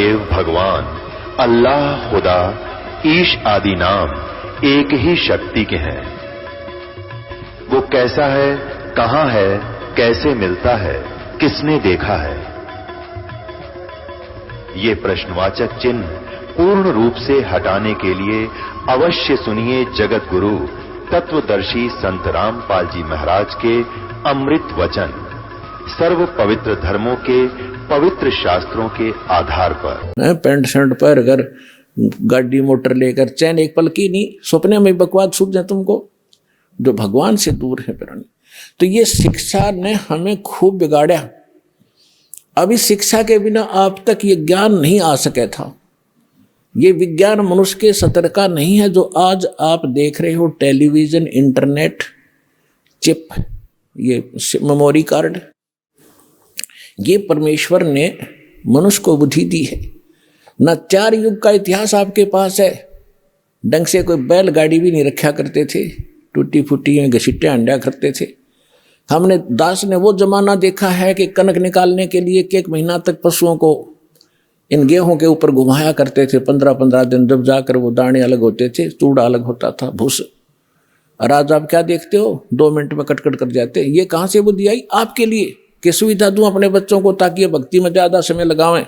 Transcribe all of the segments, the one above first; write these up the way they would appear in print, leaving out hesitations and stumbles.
देव भगवान अल्लाह खुदा ईश आदि नाम एक ही शक्ति के हैं। वो कैसा है, कहां है, कैसे मिलता है, किसने देखा है? ये प्रश्नवाचक चिन्ह पूर्ण रूप से हटाने के लिए अवश्य सुनिए जगत गुरु तत्वदर्शी संत रामपाल जी महाराज के अमृत वचन, सर्व पवित्र धर्मों के पवित्र शास्त्रों के आधार पर। पैंट शर्ट पर अगर गाड़ी मोटर लेकर चैन एक पल की नहीं, सपने में बकवाद सूझ जाए तुमको, जो भगवान से दूर है प्राणी। तो ये शिक्षा ने हमें खूब बिगाड़ा। अभी शिक्षा के बिना आप तक ये ज्ञान नहीं आ सके था। ये विज्ञान मनुष्य के सतर का नहीं है जो आज आप देख रहे हो, टेलीविजन, इंटरनेट, चिप, ये मेमोरी कार्ड, ये परमेश्वर ने मनुष्य को बुद्धि दी है। न 4 युग का इतिहास आपके पास है। ढंग से कोई बैलगाड़ी भी नहीं रखा करते थे, टूटी फूटी घसीटे अंडा करते थे। हमने दास ने वो जमाना देखा है कि कनक निकालने के लिए 1 महीना तक पशुओं को इन गेहूं के ऊपर घुमाया करते थे। 15-15 दिन जब जाकर वो दाने अलग होते थे, चूड़ा अलग होता था, भूस। और आज आप क्या देखते हो, 2 मिनट में कटकट कर जाते। ये कहाँ से बुद्धि आई आपके लिए कि सुविधा दूं अपने बच्चों को ताकि ये भक्ति में ज़्यादा समय लगावें।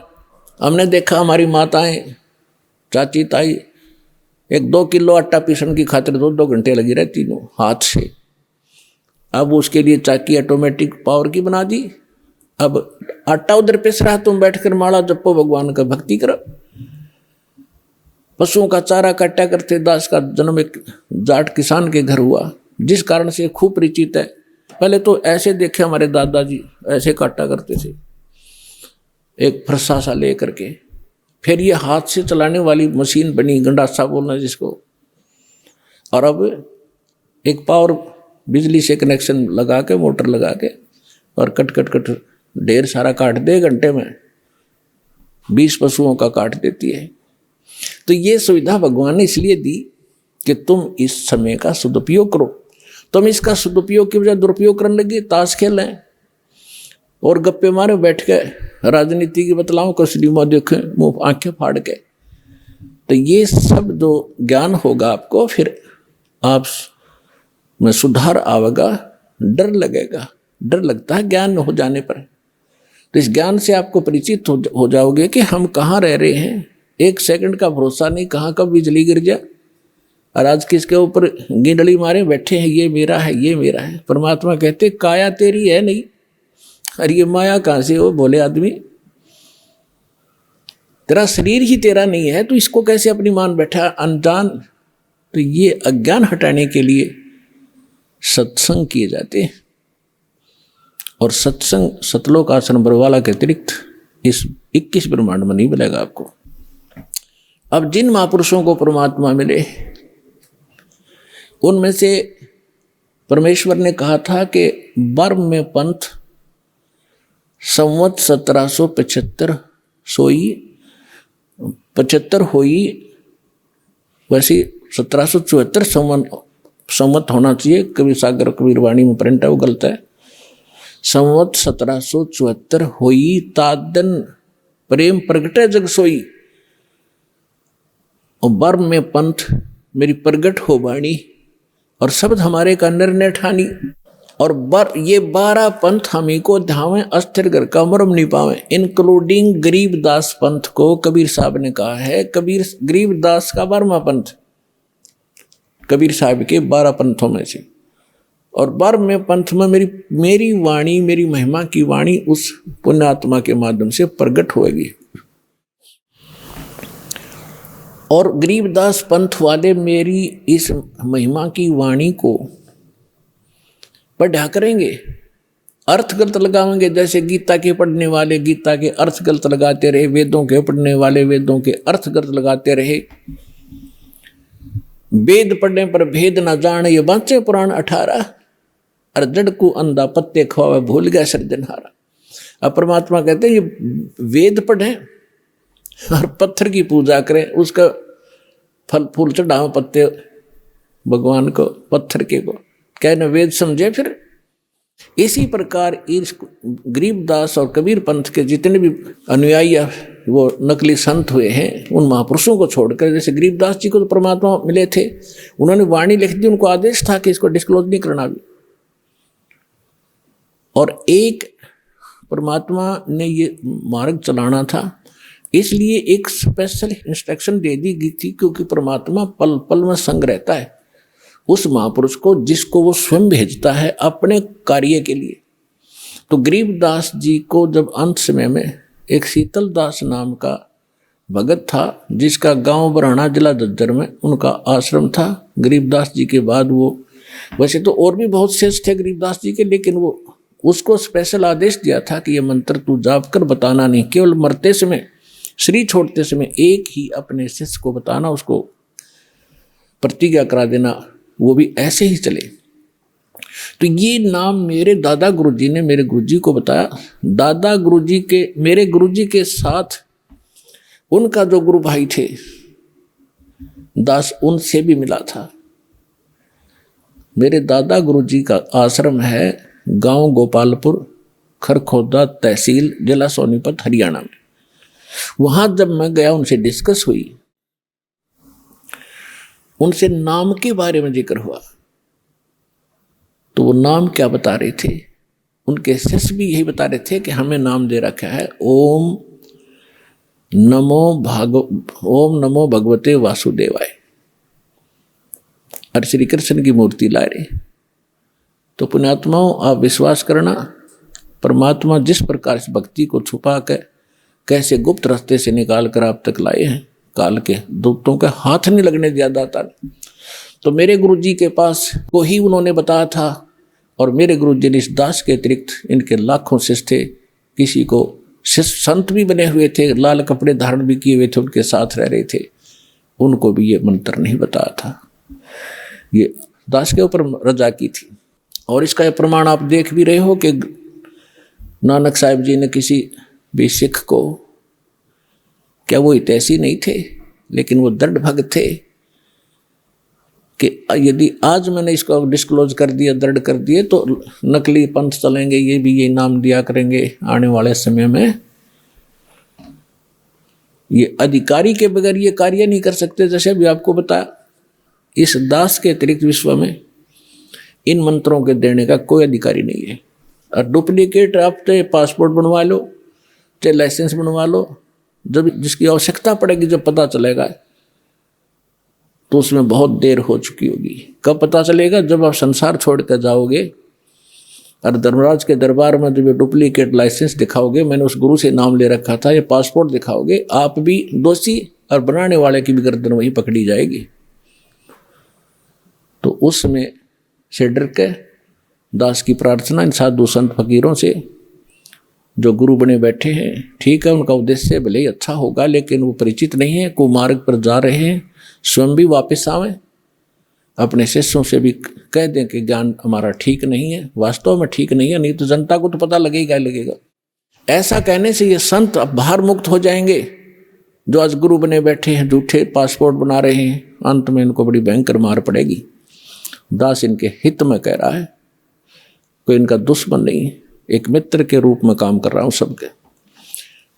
हमने देखा हमारी माताएं, चाची, ताई 1-2 किलो आटा पीसने की खातिर 2-2 घंटे लगी रहती तीनों हाथ से। अब उसके लिए चाकी ऑटोमेटिक पावर की बना दी। अब आटा उधर पिस रहा, तुम बैठकर माला जपो, भगवान का भक्ति करो। पशुओं का चारा काटा करते। दास का जन्म एक जाट किसान के घर हुआ, जिस कारण से खूब परिचित है। पहले तो ऐसे देखे हमारे दादाजी ऐसे काटा करते थे, एक फरसा सा ले करके। फिर ये हाथ से चलाने वाली मशीन बनी, गंडासा बोलना जिसको। और अब एक पावर बिजली से कनेक्शन लगा के, मोटर लगा के, और कट कट कट ढेर सारा काट दे घंटे में। 20 पशुओं का काट देती है। तो ये सुविधा भगवान ने इसलिए दी कि तुम इस समय का सदुपयोग करो। तुम इसका सदुपयोग की बजाय दुरुपयोग करने लगे, ताश खेलें और गप्पे मारे बैठ के, राजनीति की बतलाओं, कसली मुँह देखें, मुँह आंखें फाड़ के। तो ये सब जो ज्ञान होगा आपको, फिर आप में सुधार आवेगा। डर लगेगा, डर लगता है ज्ञान हो जाने पर। तो इस ज्ञान से आपको परिचित हो जाओगे कि हम कहाँ रह रहे हैं। 1 सेकंड का भरोसा नहीं, कहाँ कब बिजली गिर जाए। और आज किसके ऊपर गिंडली मारे बैठे हैं, ये मेरा है, ये मेरा है। परमात्मा कहते काया तेरी है नहीं, और ये माया कहाँ से हो बोले आदमी। तेरा शरीर ही तेरा नहीं है, तो इसको कैसे अपनी मान बैठा अनजान। तो ये अज्ञान हटाने के लिए सत्संग किए जाते हैं। और सत्संग सतलोक आश्रम बरवाला के अतिरिक्त इस 21 ब्रह्मांड में नहीं मिलेगा आपको। अब जिन महापुरुषों को परमात्मा मिले, उनमें से परमेश्वर ने कहा था कि बर्म में पंथ संवत 1775 सोई 75 होई, वैसे 1774 संवत होना चाहिए। कबीर सागर कबीर वाणी में प्रिंट है, वो गलत है। संवत 1774 होई, तादन प्रेम प्रगटे जग सोई। और बर्म में पंथ मेरी प्रगट हो बाणी, और शब्द हमारे का निर्णय ठानी। और ये 12 पंथ हमी को ध्यावें, अस्थिर घर का मरम नहीं पावे, इंक्लूडिंग गरीबदास पंथ को कबीर साहब ने कहा है। गरीबदास का 12वां पंथ कबीर साहब के 12 पंथों में से। और 12वें पंथ में मेरी वाणी, मेरी महिमा की वाणी उस पुण्यात्मा के माध्यम से प्रकट होगी। और गरीबदास पंथ वाले मेरी इस महिमा की वाणी को पढ़ा करेंगे, अर्थ गलत लगाएंगे। जैसे गीता के पढ़ने वाले गीता के अर्थ गलत लगाते रहे, वेदों के पढ़ने वाले वेदों के अर्थ गलत लगाते रहे। वेद पढ़ने पर भेद न जान, ये बांचे पुराण 18। और जड़ को अंधा पत्ते खवावे, भूल गया सृजनहारा। अब परमात्मा कहते हैं ये वेद पढ़े और पत्थर की पूजा करें, उसका फल फूल चढ़ाओ, पत्ते भगवान को, पत्थर के को कहने वेद समझे। फिर इसी प्रकार इस गरीबदास और कबीर पंथ के जितने भी अनुयायी वो नकली संत हुए हैं, उन महापुरुषों को छोड़कर, जैसे गरीबदास जी को तो परमात्मा मिले थे, उन्होंने वाणी लिख दी, उनको आदेश था कि इसको डिस्क्लोज नहीं करना भी। और एक परमात्मा ने ये मार्ग चलाना था, इसलिए एक स्पेशल इंस्ट्रक्शन दे दी गई थी, क्योंकि परमात्मा पल पल में संग रहता है उस महापुरुष को जिसको वो स्वयं भेजता है अपने कार्य के लिए। तो गरीबदास जी को जब अंत समय में एक शीतल दास नाम का भगत था, जिसका गांव बराना जिला जज्जर में उनका आश्रम था। गरीबदास जी के बाद वो, वैसे तो और भी बहुत शेष थे गरीबदास जी के, लेकिन वो उसको स्पेशल आदेश दिया था कि ये मंत्र तू जाप कर बताना नहीं, केवल मरते समय, शरीर छोड़ते समय एक ही अपने शिष्य को बताना, उसको प्रतिज्ञा करा देना, वो भी ऐसे ही चले। तो ये नाम मेरे दादा गुरुजी ने मेरे गुरुजी को बताया। दादा गुरुजी के, मेरे गुरुजी के साथ उनका जो गुरु भाई थे दास, उनसे भी मिला था। मेरे दादा गुरुजी का आश्रम है गांव गोपालपुर, खरखोदा तहसील, जिला सोनीपत, हरियाणा में। वहां जब मैं गया, उनसे डिस्कस हुई, उनसे नाम के बारे में जिक्र हुआ, तो वो नाम क्या बता रहे थे, उनके शिष्य भी यही बता रहे थे कि हमें नाम दे रखा है ओम नमो भगवते वासुदेवाय, और श्री कृष्ण की मूर्ति ला रहे। तो पुण्यात्माओं, आप विश्वास करना, परमात्मा जिस प्रकार से भक्ति को छुपा कर कैसे गुप्त रास्ते से निकाल कर आप तक लाए हैं, काल के दूतों के हाथ नहीं लगने दिया दाता ने। तो मेरे गुरुजी के पास को ही उन्होंने बताया था, और मेरे गुरुजी ने इस दास के अतिरिक्त इनके लाखों शिष्य थे, किसी को शिष्य संत भी बने हुए थे, लाल कपड़े धारण भी किए हुए थे, उनके साथ रह रहे थे, उनको भी ये मंत्र नहीं बताया था। ये दास के ऊपर रजा की थी। और इसका यह प्रमाण आप देख भी रहे हो कि नानक साहिब जी ने किसी भी सिख को, क्या वो हितैषी नहीं थे, लेकिन वो दृढ़ भक्त थे कि यदि आज मैंने इसको डिस्क्लोज कर दिया, दृढ़ कर दिए, तो नकली पंथ चलेंगे, ये भी ये नाम दिया करेंगे आने वाले समय में। ये अधिकारी के बगैर ये कार्य नहीं कर सकते। जैसे अभी आपको बताया, इस दास के अतिरिक्त विश्व में इन मंत्रों के देने का कोई अधिकारी नहीं है। और डुप्लीकेट आप चाहे पासपोर्ट बनवा लो, चाहे लाइसेंस बनवा लो, जब जिसकी आवश्यकता पड़ेगी, जब पता चलेगा, तो उसमें बहुत देर हो चुकी होगी। कब पता चलेगा? जब आप संसार छोड़ कर जाओगे और धर्मराज के दरबार में जब डुप्लीकेट लाइसेंस दिखाओगे, मैंने उस गुरु से नाम ले रखा था, ये पासपोर्ट दिखाओगे, आप भी दोषी और बनाने वाले की भी गर्दन वही पकड़ी जाएगी। तो उसमें से डर के दास की प्रार्थना इन साधु संत फकीरों से, जो गुरु बने बैठे हैं, ठीक है, उनका उद्देश्य भले ही अच्छा होगा, लेकिन वो परिचित नहीं है, कुमार्ग पर जा रहे हैं, स्वयं भी वापस आवें, अपने शिष्यों से भी कह दें कि ज्ञान हमारा ठीक नहीं है, वास्तव में ठीक नहीं है, नहीं तो जनता को तो पता लगेगा। ऐसा कहने से ये संत अब बाहर मुक्त हो जाएंगे, जो आज गुरु बने बैठे हैं, झूठे पासपोर्ट बना रहे हैं, अंत में इनको बड़ी भयंकर मार पड़ेगी। दास इनके हित में कह रहा है, कोई इनका दुश्मन नहीं, एक मित्र के रूप में काम कर रहा हूं सबके।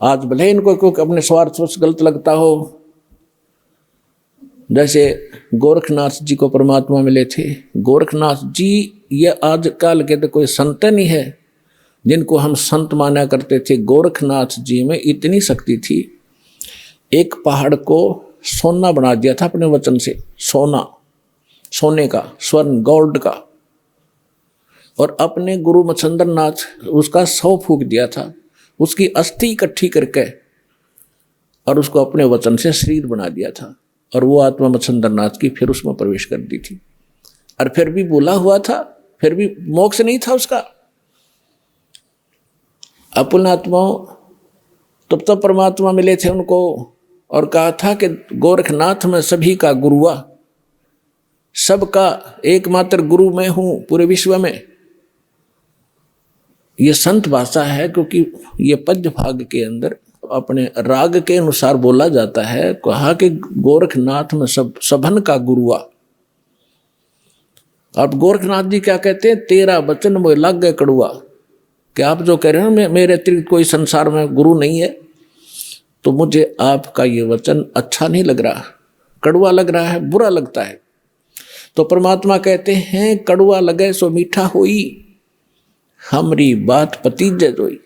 आज भले इनको क्योंकि अपने स्वार्थ से गलत लगता हो, जैसे गोरखनाथ जी को परमात्मा मिले थे, गोरखनाथ जी ये आजकल के तो कोई संत नहीं है जिनको हम संत माना करते थे। गोरखनाथ जी में इतनी शक्ति थी, एक पहाड़ को सोना बना दिया था अपने वचन से, सोना, सोने का, स्वर्ण, गोल्ड का, और अपने गुरु मच्छंदर नाथ उसका 100 फूंक दिया था, उसकी अस्थि इकट्ठी करके और उसको अपने वचन से शरीर बना दिया था, और वो आत्मा मच्छंदर नाथ की फिर उसमें प्रवेश कर दी थी। और फिर भी बोला हुआ था, फिर भी मोक्ष नहीं था उसका। अपन आत्माओं तब तक परमात्मा मिले थे उनको, और कहा था कि गोरखनाथ में सभी का गुरुआ, सबका एकमात्र गुरु मैं हूं पूरे विश्व में। ये संत भाषा है, क्योंकि ये पद्य भाग के अंदर अपने राग के अनुसार बोला जाता है। कहा कि गोरखनाथ में सब सभन का गुरुआ, अब गोरखनाथ जी क्या कहते हैं, तेरा वचन मुझे लग गए कड़ुआ, कि आप जो कह रहे हैं ना मेरे अतिरिक्त कोई संसार में गुरु नहीं है, तो मुझे आपका ये वचन अच्छा नहीं लग रहा, कड़ुआ लग रहा है, बुरा लगता है। तो परमात्मा कहते हैं कड़ुआ लगे सो मीठा होई, हमारी बात पतीजे जोई,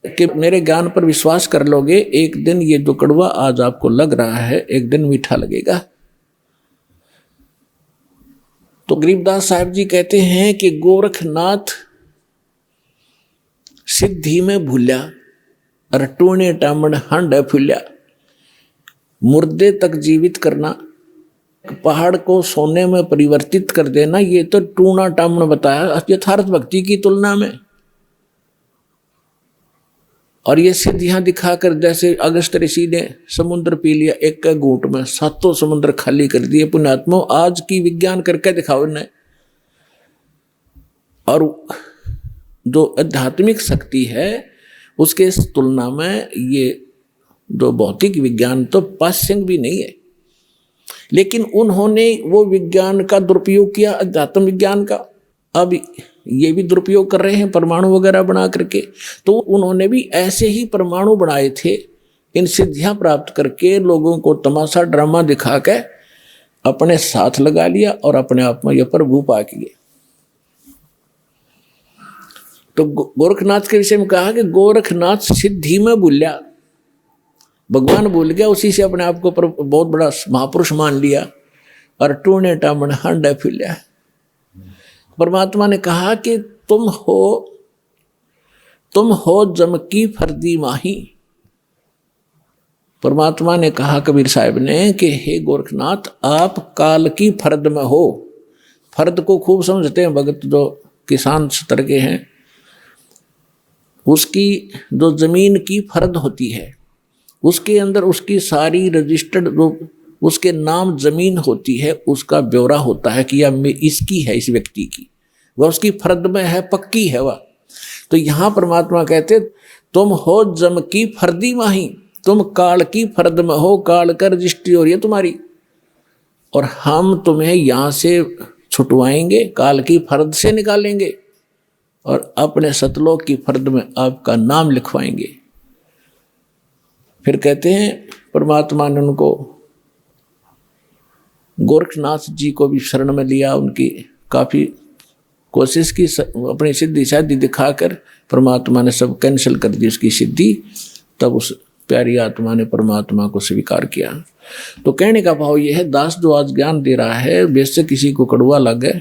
कि मेरे ज्ञान पर विश्वास कर लोगे, एक दिन ये जो कड़ुआ आज आपको लग रहा है एक दिन मीठा लगेगा। तो गरीबदास साहब जी कहते हैं कि गोरखनाथ सिद्धि में भूल्या और टूणे टामण हंड फूल्या। मुर्दे तक जीवित करना, पहाड़ को सोने में परिवर्तित कर देना, ये तो टूणा टामण बताया यथार्थ भक्ति की तुलना में। और ये सिद्धियां दिखाकर, जैसे अगस्त ऋषि ने समुद्र पी लिया एक घूंट में, सातों समुद्र खाली कर दिए। पुण्यात्मा आज की विज्ञान करके दिखाओ ने। और जो आध्यात्मिक शक्ति है उसके तुलना में ये जो भौतिक विज्ञान तो पाश्यंग भी नहीं है। लेकिन उन्होंने वो विज्ञान का दुरुपयोग किया, अध्यात्म विज्ञान का। अब ये भी दुरुपयोग कर रहे हैं परमाणु वगैरह बना करके। तो उन्होंने भी ऐसे ही परमाणु बनाए थे, इन सिद्धियां प्राप्त करके लोगों को तमाशा ड्रामा दिखा के अपने साथ लगा लिया और अपने आप में यह प्रभु पा किए। तो गोरखनाथ के विषय में कहा कि गोरखनाथ सिद्धि में भूल्या, भगवान भूल गया, उसी से अपने आप को बहुत बड़ा महापुरुष मान लिया और टूणे टामण हंडे फूल्या। परमात्मा ने कहा कि तुम हो जम की फर्दी माही। परमात्मा ने कहा कबीर साहब ने कि हे गोरखनाथ, आप काल की फर्द में हो। फर्द को खूब समझते हैं भगत जो किसान स्तर के हैं। उसकी जो जमीन की फर्द होती है उसके अंदर उसकी सारी रजिस्टर्ड जो उसके नाम जमीन होती है, उसका ब्यौरा होता है कि यह इसकी है, इस व्यक्ति की, वह उसकी फर्द में है, पक्की है वह। तो यहाँ परमात्मा कहते तुम हो जम की फर्दी माही, तुम काल की फर्द में हो, काल का रजिस्ट्री हो रही है तुम्हारी, और हम तुम्हें यहाँ से छुटवाएंगे, काल की फर्द से निकालेंगे और अपने सतलोक की फर्द में आपका नाम लिखवाएंगे। फिर कहते हैं परमात्मा ने उनको गोरखनाथ जी को भी शरण में लिया, उनकी काफ़ी कोशिश की, अपनी सिद्धि शादी दिखाकर परमात्मा ने सब कैंसिल कर दी उसकी सिद्धि। तब उस प्यारी आत्मा ने परमात्मा को स्वीकार किया। तो कहने का भाव यह है, दास जो आज ज्ञान दे रहा है, बेशक किसी को कड़वा लगे,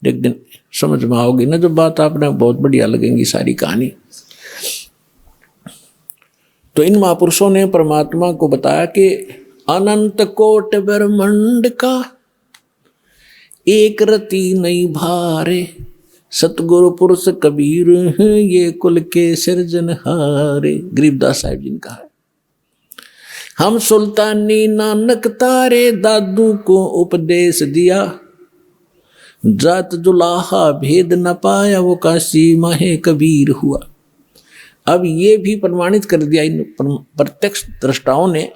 एक दिन समझ में आओगी ना जो बात, आपने बहुत बढ़िया लगेंगी सारी कहानी। तो इन महापुरुषों ने परमात्मा को बताया कि अनंत कोट ब्रह्मांड का एक रति नहीं भारे, सतगुरु पुरुष कबीर ये कुल के सिरजनहारे। गरीबदास साहिब जी ने कहा, हम सुल्तानी नानक तारे दादू को उपदेश दिया, जात जुलाहा भेद न पाया वो काशी माहे कबीर हुआ। अब ये भी प्रमाणित कर दिया इन प्रत्यक्ष दृष्टाओं ने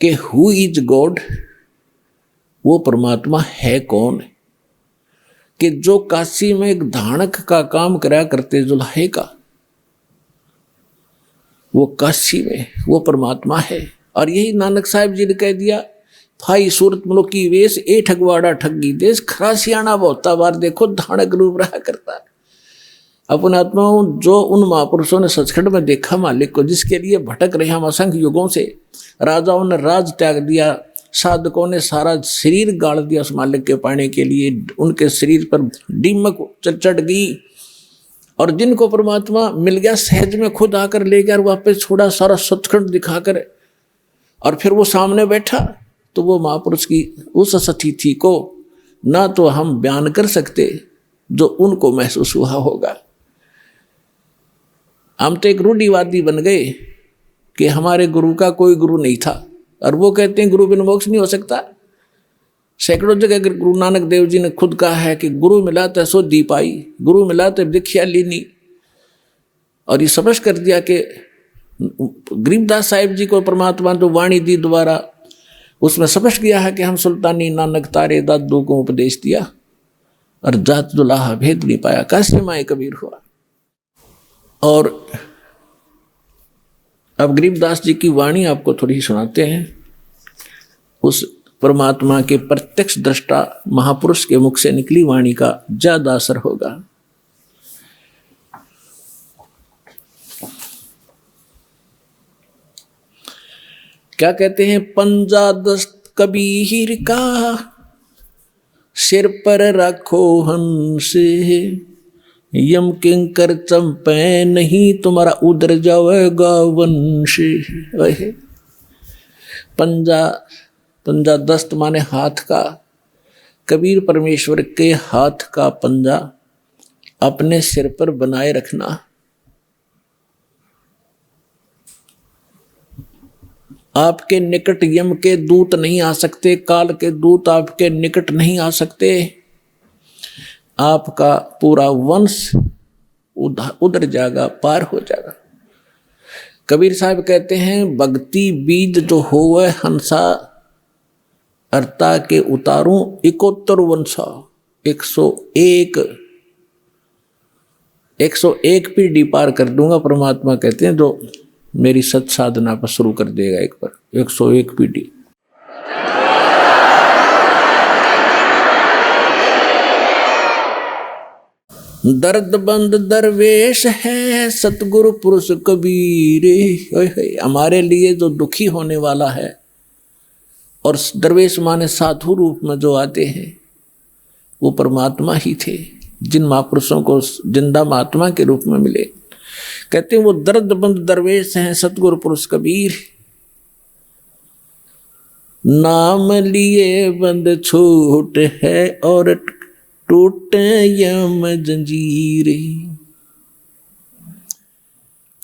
कि हु इज गॉड, वो परमात्मा है कौन, कि जो काशी में एक धानक का काम कराया करते जुल्हे का, वो काशी में वो परमात्मा है। और यही नानक साहिब जी ने कह दिया, भाई सूरत मलुकी वेश ए ठगवाड़ा ठगी देश, खरा सियाणा बहुता बार देखो धानक रूप रहा करता है। अपने आत्माओं, जो उन महापुरुषों ने सचखंड में देखा मालिक को, जिसके लिए भटक रहे हम असंख्य युगों से, राजाओं ने राज त्याग दिया, साधकों ने सारा शरीर गाड़ दिया उस मालिक के पाने के लिए, उनके शरीर पर दीमक चढ़ गई, और जिनको परमात्मा मिल गया सहज में खुद आकर ले गया, वापस छोड़ा सारा सचखंड दिखाकर, और फिर वो सामने बैठा। तो वो महापुरुष की उस सतीथि को ना तो हम बयान कर सकते जो उनको महसूस हुआ होगा। हम तो एक रूढ़िवादी बन गए कि हमारे गुरु का कोई गुरु नहीं था, और वो कहते हैं गुरु बिन मोक्ष नहीं हो सकता। सैकड़ों जगह गुरु नानक देव जी ने खुद कहा है कि गुरु मिला तो सो दी पाई, गुरु मिला तो दीक्षा लीनी। और ये समझ कर दिया कि गरीबदास साहिब जी को परमात्मा जो वाणी दी दोबारा, उसमें समझ गया है कि हम सुल्तानी नानक तारे दादू को उपदेश दिया, और जात दुलाहा भेद नहीं पाया, कैसे माए कबीर हुआ। और अब गरीबदास जी की वाणी आपको थोड़ी सुनाते हैं। उस परमात्मा के प्रत्यक्ष दृष्टा महापुरुष के मुख से निकली वाणी का ज्यादा असर होगा। क्या कहते हैं? पंजा दस्त कबीर का सिर पर रखो हंस, यम किंकर चंपे नहीं तुम्हारा उधर जाएगा वंश। पंजा, पंजा दस्त माने हाथ का। कबीर परमेश्वर के हाथ का पंजा अपने सिर पर बनाए रखना। आपके निकट यम के दूत नहीं आ सकते, काल के दूत आपके निकट नहीं आ सकते। आपका पूरा वंश उधर जाएगा, पार हो जाएगा। कबीर साहब कहते हैं, भक्ति बीज जो होवे हंसा, अर्ता के उतारूं 71 वंशा। 101 पीढ़ी पार कर दूंगा। परमात्मा कहते हैं जो मेरी सत साधना पर शुरू कर देगा एक बार, 101 पीढ़ी। दर्द बंद दरवेश है सतगुरु पुरुष कबीर। हमारे लिए जो दुखी होने वाला है, और दरवेश माने साधु रूप में जो आते हैं, वो परमात्मा ही थे, जिन महापुरुषों को जिंदा महात्मा के रूप में मिले। कहते हैं वो दर्द बंद दरवेश हैं सतगुरु पुरुष कबीर। नाम लिए बंद छूट है और टूटे यम जंजीर।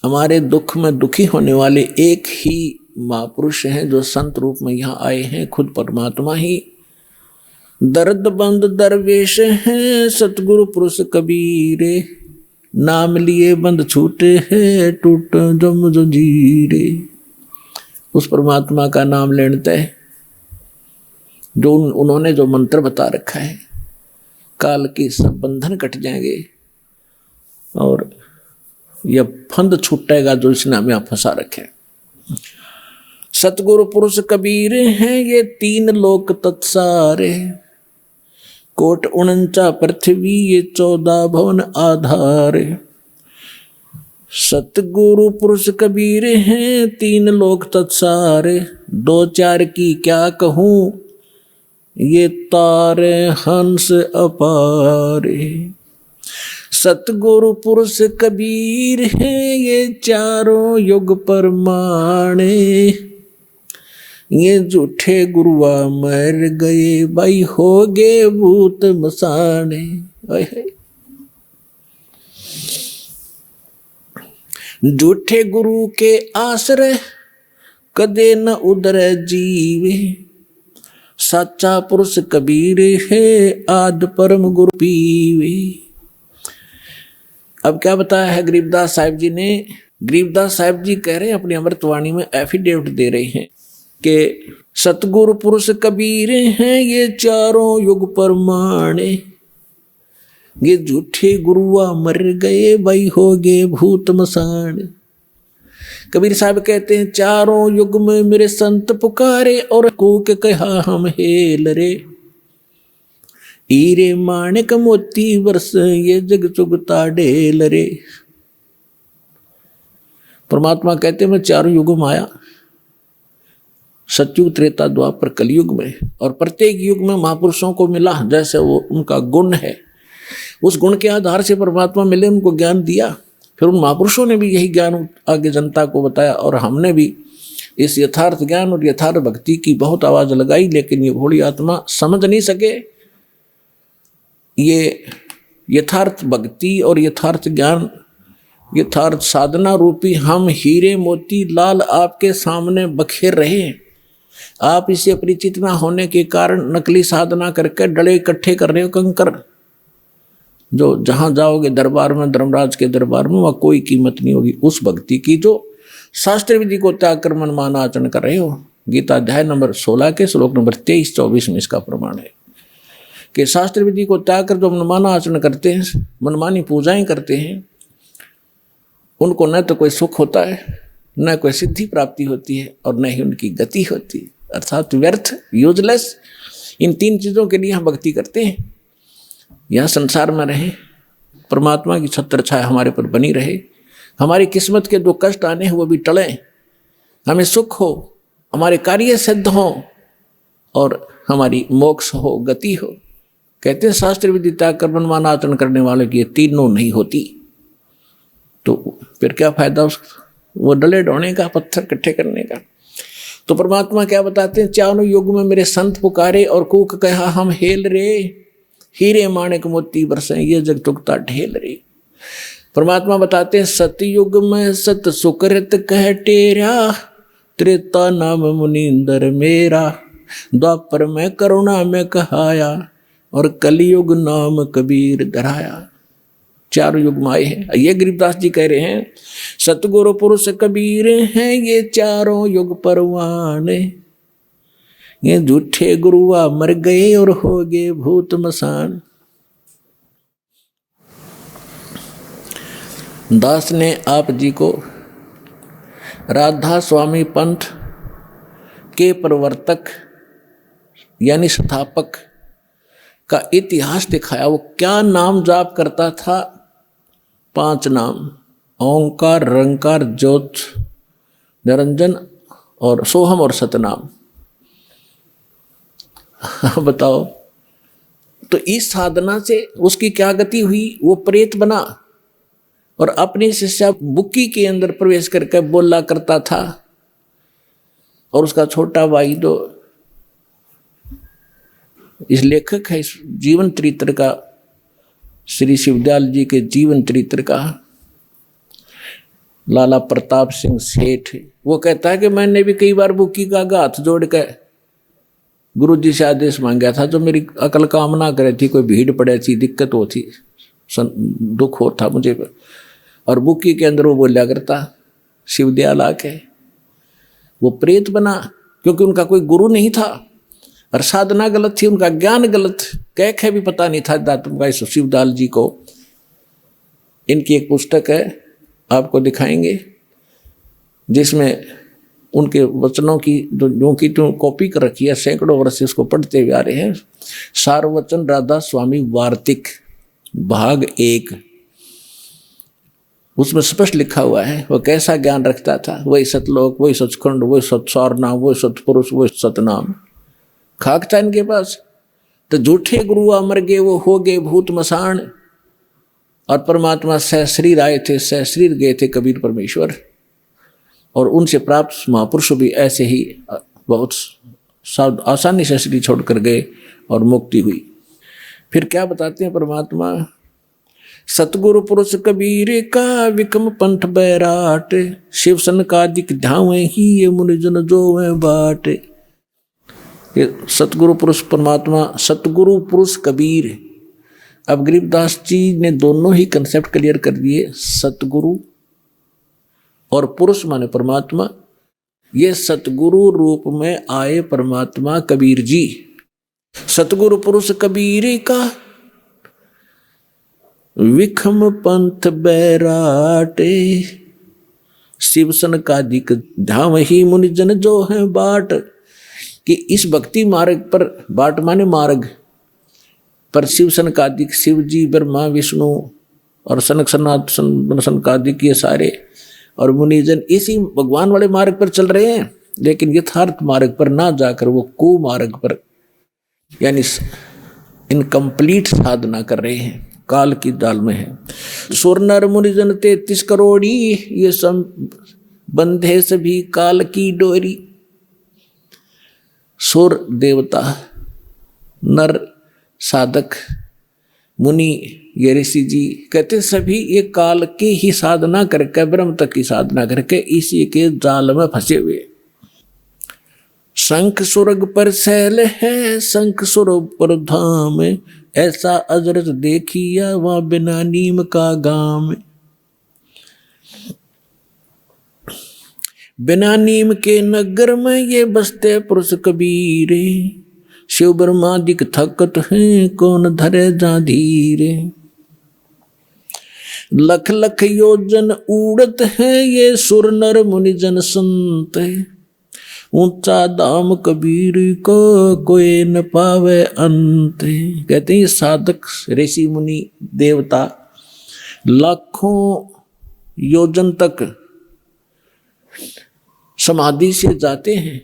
हमारे दुख में दुखी होने वाले एक ही महापुरुष हैं जो संत रूप में यहाँ आए हैं, खुद परमात्मा ही। दर्द बंद दरवेश हैं सतगुरु पुरुष कबीर, नाम लिए बंद छूटे हैं टूट जम जंजीरे। उस परमात्मा का नाम लेते हैं, जो उन्होंने जो मंत्र बता रखा है, काल के सब बंधन कट जाएंगे और यह फंद छूटेगा जो इसने हमें फंसा रखे। सतगुरु पुरुष कबीर हैं ये 3 लोक तत्सारे, कोट 49 पृथ्वी ये 14 भवन आधार। सतगुरु पुरुष कबीर हैं 3 लोक तत्सारे, 2-4 की क्या कहूँ ये तारे हंस अपारे। सतगुरु पुरुष कबीर हैं ये 4 युग परमाणे, ये झूठे गुरुआ मर गए भाई हो गए भूत मसाने। झूठे गुरु के आश्रय कदे न उधर जीवे, सच्चा पुरुष कबीर है आद परम गुरु पीवे। अब क्या बताया है गरीबदास साहिब जी ने? गरीबदास साहिब जी कह रहे हैं, अपनी अमृतवाणी में एफिडेविट दे रहे हैं कि सतगुरु पुरुष कबीर हैं ये 4 युग परमाणे, ये झूठे गुरुआ मर गए भाई हो गए भूत मसान। कबीर साहब कहते हैं 4 युग में मेरे संत पुकारे और कूक कहा हम हेल रे, हीरे माणिक मोती वर्ष ये जग चुगता ढेल रे। परमात्मा कहते हैं मैं 4 युग में आया, सतयुग त्रेता द्वापर कलयुग में, और प्रत्येक युग में महापुरुषों को मिला जैसे वो उनका गुण है, उस गुण के आधार से परमात्मा मिले, उनको ज्ञान दिया। फिर उन महापुरुषों ने भी यही ज्ञान आगे जनता को बताया, और हमने भी इस यथार्थ ज्ञान और यथार्थ भक्ति की बहुत आवाज लगाई, लेकिन ये भोली आत्मा समझ नहीं सके। ये यथार्थ भक्ति और यथार्थ ज्ञान, यथार्थ साधना रूपी हम हीरे मोती लाल आपके सामने बखेर रहे हैं। आप इसे परिचित ना होने के कारण नकली साधना करके डले इकट्ठे कर रहे हो कंकर, जो जहां जाओगे दरबार में, धर्मराज के दरबार में, वहां कोई कीमत नहीं होगी उस भक्ति की जो शास्त्र विधि को त्याग कर मनमाना आचरण कर रहे हो। गीता अध्याय नंबर 16 के श्लोक नंबर 23-24 में इसका प्रमाण है। कि शास्त्र विधि को त्याग कर जो मनमाना आचरण करते हैं, मनमानी पूजाएं करते हैं, उनको न तो कोई सुख होता है, न कोई सिद्धि प्राप्ति होती है, और न ही उनकी गति होती है, अर्थात व्यर्थ, यूजलेस। इन 3 चीज़ों के लिए हम भक्ति करते हैं। यहाँ संसार में रहे, परमात्मा की छत्र छाया हमारे पर बनी रहे, हमारी किस्मत के जो कष्ट आने हैं वो भी टलें, हमें सुख हो, हमारे कार्य सिद्ध हो और हमारी मोक्ष हो, गति हो। कहते हैं शास्त्र विधि त्याग कर मनमाना आचरण करने वाले की ये तीनों नहीं होती, तो फिर क्या फायदा वो डले ढोने का, पत्थर इकट्ठे करने का। तो परमात्मा क्या बताते हैं, चारों युग में मेरे संत पुकारे और कूक कहा हम हेल रे, हीरे माणिक मोती बरसे ये जग चुकता ढेल रे। परमात्मा बताते हैं सतयुग में सत सुकृत कह टेरा, त्रेता नाम मुनिंदर मेरा, द्वापर में करुणा में कहाया, और कलयुग नाम कबीर धराया। 4 युग में आए हैं। ये गरीबदास जी कह रहे हैं सतगुरु पुरुष कबीर हैं ये चारों युग परवान, ये झूठे गुरुआ मर गए और हो गए भूत मसान। दास ने आप जी को राधा स्वामी पंथ के प्रवर्तक यानी स्थापक का इतिहास दिखाया। वो क्या नाम जाप करता था? 5 नाम, ओंकार, रंकार, ज्योत, निरंजन और सोहम और सतनाम। बताओ, तो इस साधना से उसकी क्या गति हुई? वो प्रेत बना और अपनी शिष्या बुक्की के अंदर प्रवेश करके बोला करता था, और उसका छोटा भाई तो इस लेखक है इस जीवन चरित्र का, श्री शिवदयाल जी के जीवन चरित्र का, लाला प्रताप सिंह सेठ, वो कहता है कि मैंने भी कई बार बुक्की का हाथ जोड़ के गुरु जी से आदेश मांगा था, जो मेरी अकल काम ना करे थी, कोई भीड़ पड़े थी, दिक्कत होती, दुख होता मुझे। और बुक्की के अंदर वो बोला करता शिवदयाल आके। वो प्रेत बना क्योंकि उनका कोई गुरु नहीं था और साधना गलत थी, उनका ज्ञान गलत, कह भी पता नहीं था दातुम का शिवदयाल जी को। इनकी एक पुस्तक है, आपको दिखाएंगे, जिसमें उनके वचनों की जो की कॉपी कर रखी है, सैकड़ों वर्ष से उसको पढ़ते हुए आ रहे हैं। सारवचन राधा स्वामी वार्तिक भाग 1, उसमें स्पष्ट लिखा हुआ है वो कैसा ज्ञान रखता था। वही सतलोक, वही सचखंड, वही सत्सार नाम, वही सतपुरुष, वही सतनाम। खाक था इनके पास। तो झूठे गुरु अमर गए, वो हो गए भूत मसान। और परमात्मा सहशरीर आए थे, सहशरीर गए थे कबीर परमेश्वर। और उनसे प्राप्त महापुरुष भी ऐसे ही बहुत आसानी से शरीर छोड़कर गए और मुक्ति हुई। फिर क्या बताते हैं परमात्मा, सतगुरु पुरुष कबीर का विकम पंथ बैराट, शिव सन का दिक धावे ही ये मुनिजन जो में बाट। ये सतगुरु पुरुष परमात्मा, सतगुरु पुरुष कबीर। अब गरीबदास जी ने दोनों ही कंसेप्ट क्लियर कर दिए, सतगुरु और पुरुष माने परमात्मा। ये सतगुरु रूप में आए परमात्मा कबीर जी। सतगुरु पुरुष कबीर का विखम पंथ बैराटे, शिवसन का दिक धाम ही मुनिजन जो है बाट। कि इस भक्ति मार्ग पर, बाट माने मार्ग पर, शिवसन का दिक शिव जी, ब्रह्मा विष्णु और सनक सनातन सनकादिक ये सारे और मुनिजन इसी भगवान वाले मार्ग पर चल रहे हैं, लेकिन यथार्थ मार्ग पर ना जाकर वो कुमार्ग पर यानी इनकम्प्लीट साधना कर रहे हैं, काल की दाल में है। सुर नर मुनिजन 33 करोड़ी, ये सब बंधे सभी काल की डोरी। सुर देवता, नर साधक, मुनि ये ऋषि जी, कहते सभी ये काल की ही साधना करके, ब्रह्म तक की साधना करके इसी के जाल में फंसे हुए। शंख सुरग पर सैल है, शंख सुरग पर धाम, ऐसा अजरत देखिया वहां बिना नीम का गाम। बिना नीम के नगर में ये बसते पुरुष कबीर, शिव ब्रह्मादिक थकत है, कौन धरे जा धीरे। लख लख योजन उड़त है, ये सुर नर मुनि जन संत। ऊंचा दाम कबीर को, कोई न पावे अंत। कहते हैं साधक ऋषि मुनि देवता लाखों योजन तक समाधि से जाते हैं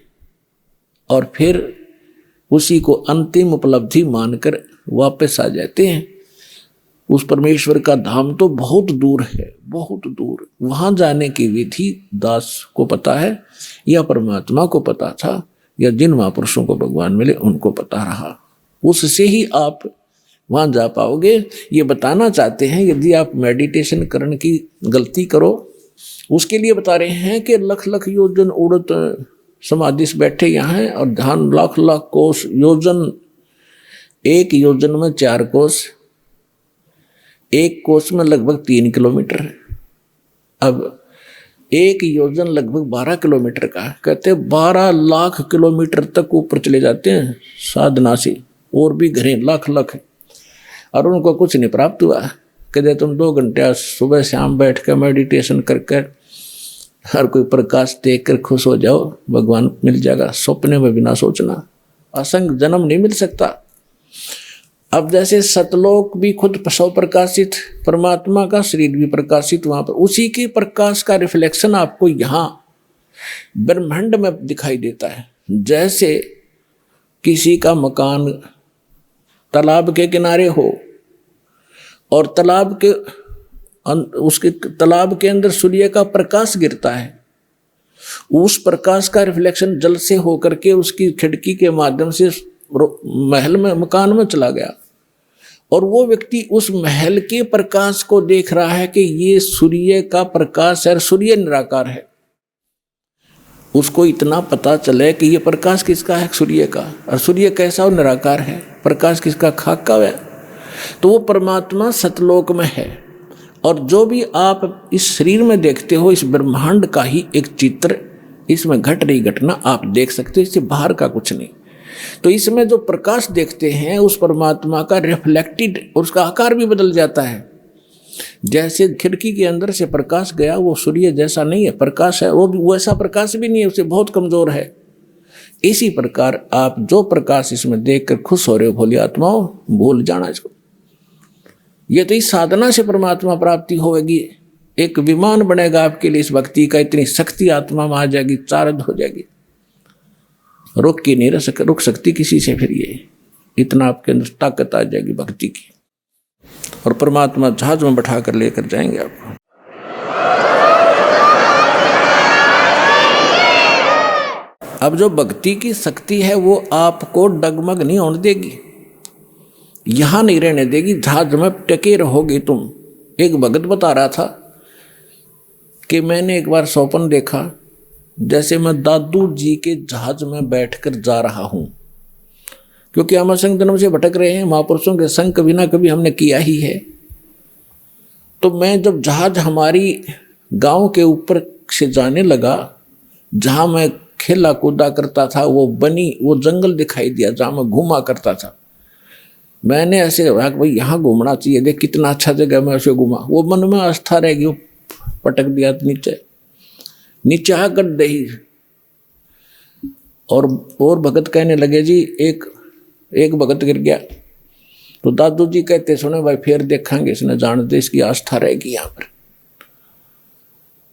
और फिर उसी को अंतिम उपलब्धि मानकर वापस आ जाते हैं। उस परमेश्वर का धाम तो बहुत दूर है, बहुत दूर। वहां जाने की विधि दास को पता है या परमात्मा को पता था, या जिन महापुरुषों को भगवान मिले उनको पता रहा, उससे ही आप वहां जा पाओगे। ये बताना चाहते हैं यदि आप मेडिटेशन करने की गलती करो, उसके लिए बता रहे हैं कि लख लख योजन उड़त समाधि से बैठे यहाँ हैं और ध्यान लाख लाख कोस योजन, एक योजन में 4 कोस, एक कोस में लगभग 3 किलोमीटर है। अब एक योजन लगभग 12 किलोमीटर का है। कहते 12 लाख किलोमीटर तक ऊपर चले जाते हैं साधना से, और भी घरें लाख लाख है, और उनको कुछ नहीं प्राप्त हुआ। कहते तुम 2 घंटे सुबह शाम बैठ कर मेडिटेशन करके हर कोई प्रकाश देख कर खुश हो जाओ, भगवान मिल जाएगा। सपने में भी ना सोचना, असंग जन्म नहीं मिल सकता। अब जैसे सतलोक भी खुद सौ प्रकाशित, परमात्मा का शरीर भी प्रकाशित, वहां पर उसी के प्रकाश का रिफ्लेक्शन आपको यहाँ ब्रह्मांड में दिखाई देता है। जैसे किसी का मकान तालाब के किनारे हो और तालाब के उसके तालाब के अंदर सूर्य का प्रकाश गिरता है, उस प्रकाश का रिफ्लेक्शन जल से होकर के उसकी खिड़की के माध्यम से महल में, मकान में चला गया, और वो व्यक्ति उस महल के प्रकाश को देख रहा है कि ये सूर्य का प्रकाश है, सूर्य निराकार है। उसको इतना पता चले कि ये प्रकाश किसका है, सूर्य का, और सूर्य कैसा और निराकार है, प्रकाश किसका, खाक का है। तो वो परमात्मा सतलोक में है, और जो भी आप इस शरीर में देखते हो इस ब्रह्मांड का ही एक चित्र, इसमें घट रही घटना आप देख सकते हो, इससे बाहर का कुछ नहीं। तो इसमें जो प्रकाश देखते हैं उस परमात्मा का रिफ्लेक्टेड, और उसका आकार भी बदल जाता है। जैसे खिड़की के अंदर से प्रकाश गया, वो सूर्य जैसा नहीं है, प्रकाश है, वो भी वैसा प्रकाश भी नहीं है, उससे बहुत कमजोर है। इसी प्रकार आप जो प्रकाश इसमें देखकर खुश हो रहे हो भोली आत्माओं, भूल जाना इसको। ये तो इस साधना से परमात्मा प्राप्ति होगी। एक विमान बनेगा आपके लिए इस भक्ति का, इतनी शक्ति आत्मा में आ जाएगी, चार्ज हो जाएगी, रुक की नहीं रुक सकती किसी से। फिर ये इतना आपके अंदर ताकत आ जाएगी भक्ति की, और परमात्मा जहाज में बैठा कर लेकर जाएंगे आपको। अब जो भक्ति की शक्ति है वो आपको डगमग नहीं होने देगी, यहां नहीं रहने देगी, जहाज में टके रहोगे तुम। एक भगत बता रहा था कि मैंने एक बार स्वप्न देखा जैसे मैं दादू जी के जहाज में बैठकर जा रहा हूं, क्योंकि हम असंग जन्म से भटक रहे हैं, महापुरुषों के संग कभी ना कभी हमने किया ही है। तो मैं जब जहाज हमारी गांव के ऊपर से जाने लगा, जहां मैं खेला कूदा करता था, वो जंगल दिखाई दिया जहां मैं घूमा करता था। मैंने ऐसे कहा भाई यहाँ घूमना चाहिए, देख कितना अच्छा जगह, मैं ऐसे घूमा। वो मन में आस्था रह गई, पटक दिया नीचे आकर दही। और भगत कहने लगे जी एक भगत गिर गया, तो दादू जी कहते सुने भाई फिर देखेंगे, इसने जान दे, इसकी आस्था रहेगी यहाँ पर।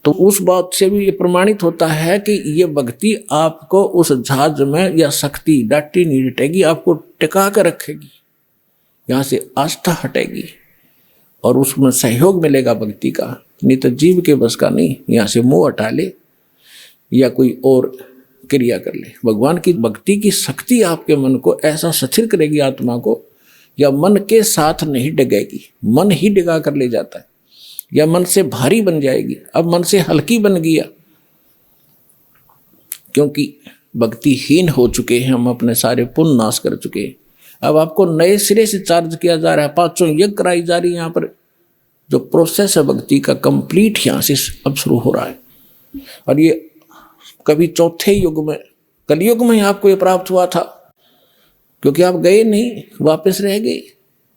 तो उस बात से भी ये प्रमाणित होता है कि ये भक्ति आपको उस जहाज में या शक्ति डाटी नहीं डटेगी, आपको टिका कर रखेगी, यहाँ से आस्था हटेगी और उसमें सहयोग मिलेगा भक्ति का। नहीं तो जीव के बस का नहीं, यहाँ से मोह हटा ले या कोई और क्रिया कर ले। भगवान की भक्ति की शक्ति आपके मन को ऐसा स्थिर करेगी, आत्मा को, या मन के साथ नहीं डगेगी, मन ही डिगा कर ले जाता है, या मन से भारी बन जाएगी, अब मन से हल्की बन गया, क्योंकि भक्तिहीन हो चुके हैं हम, अपने सारे पुण्य नाश कर चुके हैं। अब आपको नए सिरे से चार्ज किया जा रहा है, 500 यज्ञ कराई जा रही है। यहाँ पर जो प्रोसेस है भक्ति का कंप्लीट यहाँ से अब शुरू हो रहा है, और ये कभी चौथे युग में, कलयुग में आपको ये प्राप्त हुआ था। क्योंकि आप गए नहीं, वापस रह गए,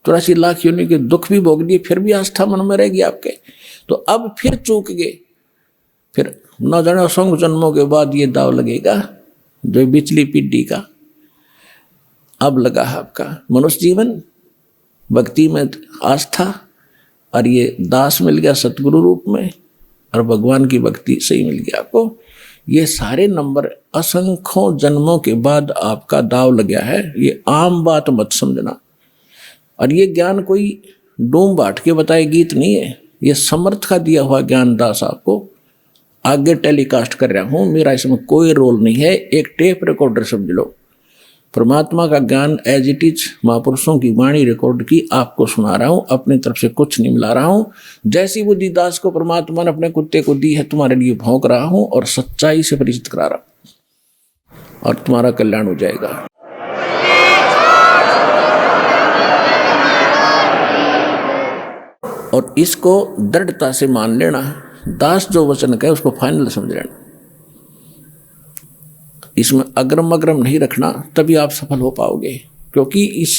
84 लाख योनि के दुख भी भोग दिए, फिर भी आस्था मन में रहेगी आपके। तो अब फिर चूक गए, फिर न जाने असंख्य जन्मों के बाद ये दाव लगेगा जो बिचली पीढ़ी का अब लगा है आपका। मनुष्य जीवन, भक्ति में आस्था, और ये दास मिल गया सतगुरु रूप में, और भगवान की भक्ति सही मिल गया आपको। ये सारे नंबर असंख्यों जन्मों के बाद आपका दाव लग गया है, ये आम बात मत समझना। और ये ज्ञान कोई डूम बाट के बताए गीत नहीं है, ये समर्थ का दिया हुआ ज्ञान दास आपको आगे टेलीकास्ट कर रहा हूँ, मेरा इसमें कोई रोल नहीं है। एक टेप रिकॉर्डर समझ लो, परमात्मा का ज्ञान एज इट इज महापुरुषों की वाणी रिकॉर्ड की आपको सुना रहा हूँ, अपनी तरफ से कुछ नहीं मिला रहा हूँ। जैसी बुद्धि दास को परमात्मा ने अपने कुत्ते को दी है, तुम्हारे लिए भौंक रहा हूँ और सच्चाई से परिचित करा रहा हूँ, और तुम्हारा कल्याण हो जाएगा। और इसको दृढ़ता से मान लेना, दास जो वचन कहे उसको फाइनल समझ लेना, इसमें अग्रम अग्रम नहीं रखना, तभी आप सफल हो पाओगे। क्योंकि इस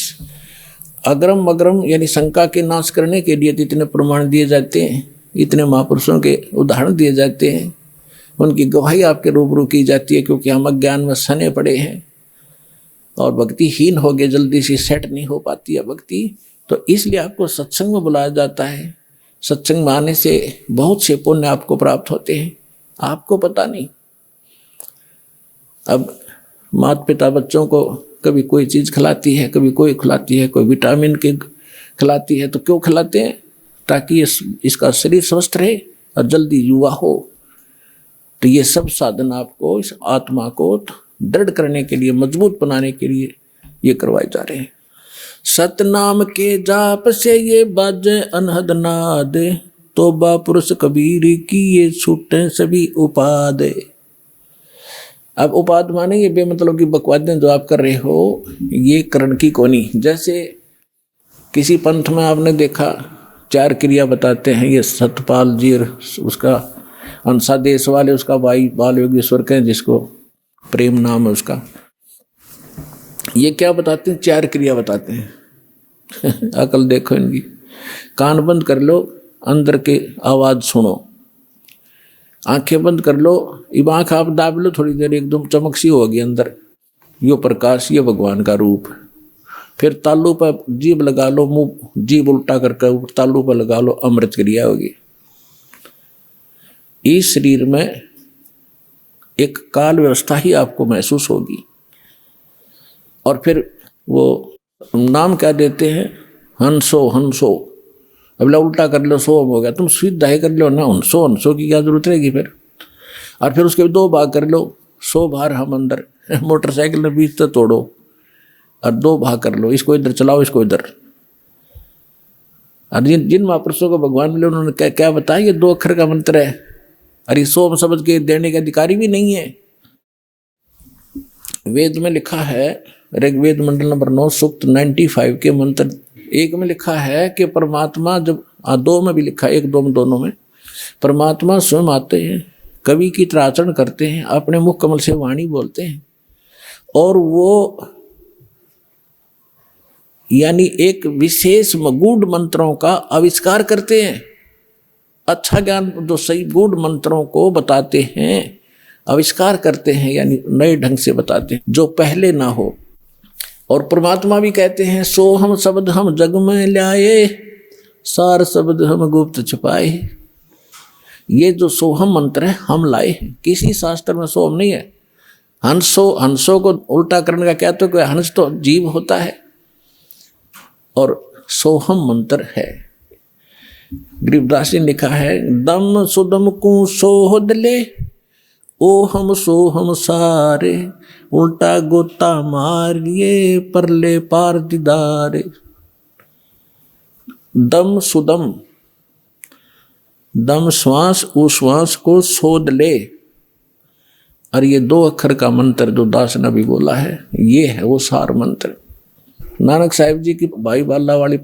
अग्रम अग्रम यानी शंका के नाश करने के लिए इतने प्रमाण दिए जाते हैं, इतने महापुरुषों के उदाहरण दिए जाते हैं, उनकी गवाही आपके रूबरू की जाती है। क्योंकि हम अज्ञान में सने पड़े हैं और भक्तिहीन हो गए, जल्दी से सेट नहीं हो पाती है भक्ति, तो इसलिए आपको सत्संग में बुलाया जाता है। सत्संग में आने से बहुत से पुण्य आपको प्राप्त होते हैं, आपको पता नहीं। अब माता पिता बच्चों को कभी कोई चीज़ खिलाती है, कभी कोई खिलाती है, कोई विटामिन के खिलाती है, तो क्यों खिलाते हैं? ताकि इसका शरीर स्वस्थ रहे और जल्दी युवा हो। तो ये सब साधन आपको इस आत्मा को दृढ़ करने के लिए, मजबूत बनाने के लिए ये करवाए जा रहे हैं। सतनाम के जाप से ये बाजे अनहद नाद, तोबा पुरुष कबीर की ये छूटे सभी उपाद। अब उपाद माने ये बेमतलब की बकवादें जो आप कर रहे हो, ये करण की कोनी। जैसे किसी पंथ में आपने देखा 4 क्रिया बताते हैं, ये सतपाल जी उसका अंसा देश वाले उसका भाई बाल योगेश्वर कहें, जिसको प्रेम नाम है उसका, ये क्या बताते हैं? 4 क्रिया बताते हैं। अकल देखो इनकी। कान बंद कर लो, अंदर के आवाज़ सुनो, आंखें बंद कर लो, इब आँख आप दाब लो थोड़ी देर, एकदम चमक सी होगी अंदर, यो प्रकाश, ये भगवान का रूप। फिर तालू पर जीभ लगा लो, मुंह जीभ उल्टा करके तालू पर लगा लो, अमृत क्रिया होगी। इस शरीर में एक काल व्यवस्था ही आपको महसूस होगी। और फिर वो नाम क्या देते हैं? हंसो हंसो। अब उल्टा कर लो, सो हो गया, तुम सीधा ही कर लो ना, हंसो हंसो की क्या जरूरत रहेगी फिर। और फिर उसके 2 भाग कर लो, सो बाहर हम अंदर। मोटरसाइकिल में बीच तो तोड़ो और 2 भाग कर लो, इसको इधर चलाओ, इसको इधर। और जिन महापुरुषों को भगवान मिले उन्होंने क्या क्या बताया? ये 2 अक्षर का मंत्र है, और ये सोम शब्द के देने के अधिकारी भी नहीं है। वेद में लिखा है, ऋग्वेद मंडल नंबर 9 सूक्त 95 के मंत्र 1 में लिखा है कि परमात्मा जब 2 में भी लिखा है, 1 2 में दोनों में, परमात्मा स्वयं आते हैं, कवि की तरह आचरण करते हैं, अपने मुख कमल से वाणी बोलते हैं, और वो यानी एक विशेष गूढ़ मंत्रों का आविष्कार करते हैं। अच्छा ज्ञान जो सही गूढ़ मंत्रों को बताते हैं, आविष्कार करते हैं, यानी नए ढंग से बताते हैं जो पहले ना हो। और परमात्मा भी कहते हैं, सो हम शब्द हम जग में लाए, सार शब्द हम गुप्त छुपाए। ये जो सोहम मंत्र है हम लाए हैं, किसी शास्त्र में सोहम नहीं है। हंसों को उल्टा करने का क्या, तो कोई हंस तो जीव होता है, और सोहम मंत्र है। गरीबदास जी ने लिखा है, दम सुदम को सोहद ले, ओ हम सो हम सारे, उल्टा गोता मारिए परले पार दीदारे। दम सुदम, दम श्वास, उस श्वास को सोध ले, और ये 2 अक्षर का मंत्र जो दास ने भी बोला है, ये है वो सार मंत्र। नानक साहिब जी की भाई बाला वाली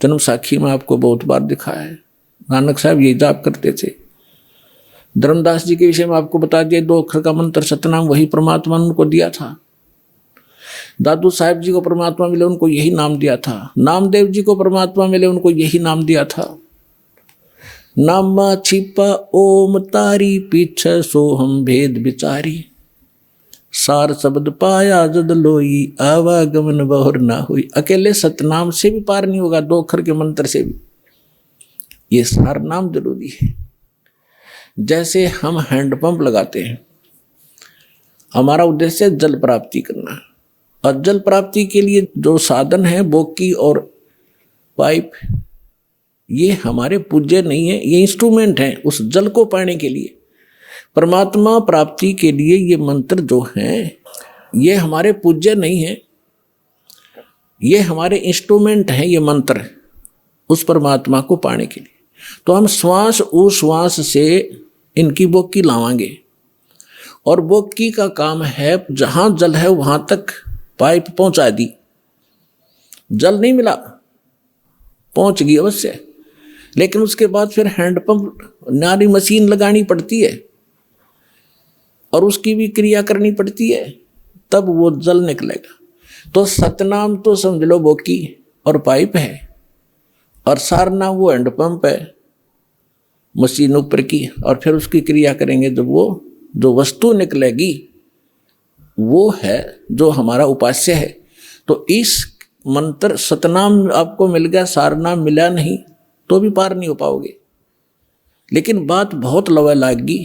जन्म साखी में आपको बहुत बार दिखा है, नानक साहब ये जाप करते थे। धर्मदास जी के विषय में आपको बता दिया, 2 अक्षर का मंत्र सतनाम, वही परमात्मा ने उनको दिया था। दादू साहेब जी को परमात्मा मिले, उनको यही नाम दिया था। नामदेव जी को परमात्मा मिले, उनको यही नाम दिया था। नामा छिपा ओम तारी, पीछे सो हम भेद विचारी। सार शब्द पाया जद लोई, आवागमन बहुर ना हुई। अकेले सतनाम से भी पार नहीं होगा, 2 अक्षर के मंत्र से भी। ये सार नाम जरूरी है। जैसे हम हैंडपंप लगाते हैं, हमारा उद्देश्य जल प्राप्ति करना है, और जल प्राप्ति के लिए जो साधन है बोकी और पाइप, ये हमारे पूज्य नहीं है, ये इंस्ट्रूमेंट हैं उस जल को पाने के लिए। परमात्मा प्राप्ति के लिए ये मंत्र जो हैं, ये हमारे पूज्य नहीं है, ये हमारे इंस्ट्रूमेंट हैं। ये मंत्र उस परमात्मा को पाने के लिए, तो हम श्वास उश्वास से इनकी बोकी लावांगे। और बोकी का काम है, जहां जल है वहां तक पाइप पहुंचा दी। जल नहीं मिला, पहुंच गई अवश्य, लेकिन उसके बाद फिर हैंडपंप नारी मशीन लगानी पड़ती है और उसकी भी क्रिया करनी पड़ती है, तब वो जल निकलेगा। तो सतनाम तो समझ लो बोकी और पाइप है, और सारनाम वो हैंडपंप है मशीन ऊपर की, और फिर उसकी क्रिया करेंगे जब वो जो वस्तु निकलेगी वो है जो हमारा उपास्य है। तो इस मंत्र सतनाम आपको मिल गया, सारनाम मिला नहीं तो भी पार नहीं हो पाओगे। लेकिन बात बहुत लवा लागी,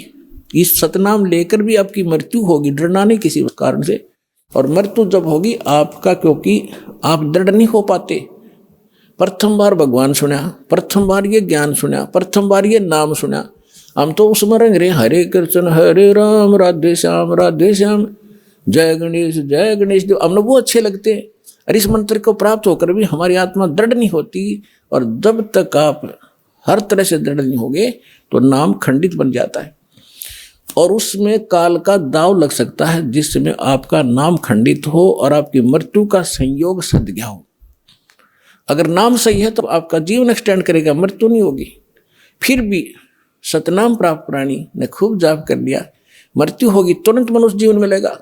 इस सतनाम लेकर भी आपकी मृत्यु होगी, डरना नहीं किसी कारण से। और मृत्यु जब होगी आपका, क्योंकि आप दृढ़ नहीं हो पाते। प्रथम बार भगवान सुना, प्रथम बार ये ज्ञान सुना, प्रथम बार ये नाम सुना, हम तो उसमें रंग रहे हरे कृष्ण हरे राम राधे श्याम जय गणेश देव, हमने वो अच्छे लगते हैं। और इस मंत्र को प्राप्त होकर भी हमारी आत्मा दृढ़ नहीं होती, और जब तक आप हर तरह से दृढ़ नहीं होगे तो नाम खंडित बन जाता है, और उसमें काल का दाव लग सकता है, जिसमें आपका नाम खंडित हो और आपकी मृत्यु का संयोग सद गया हो। अगर नाम सही है तो आपका जीवन एक्सटेंड करेगा, मृत्यु नहीं होगी। फिर भी सतनाम प्राप्त प्राणी ने खूब जाप कर लिया, मृत्यु होगी तुरंत मनुष्य जीवन मिलेगा,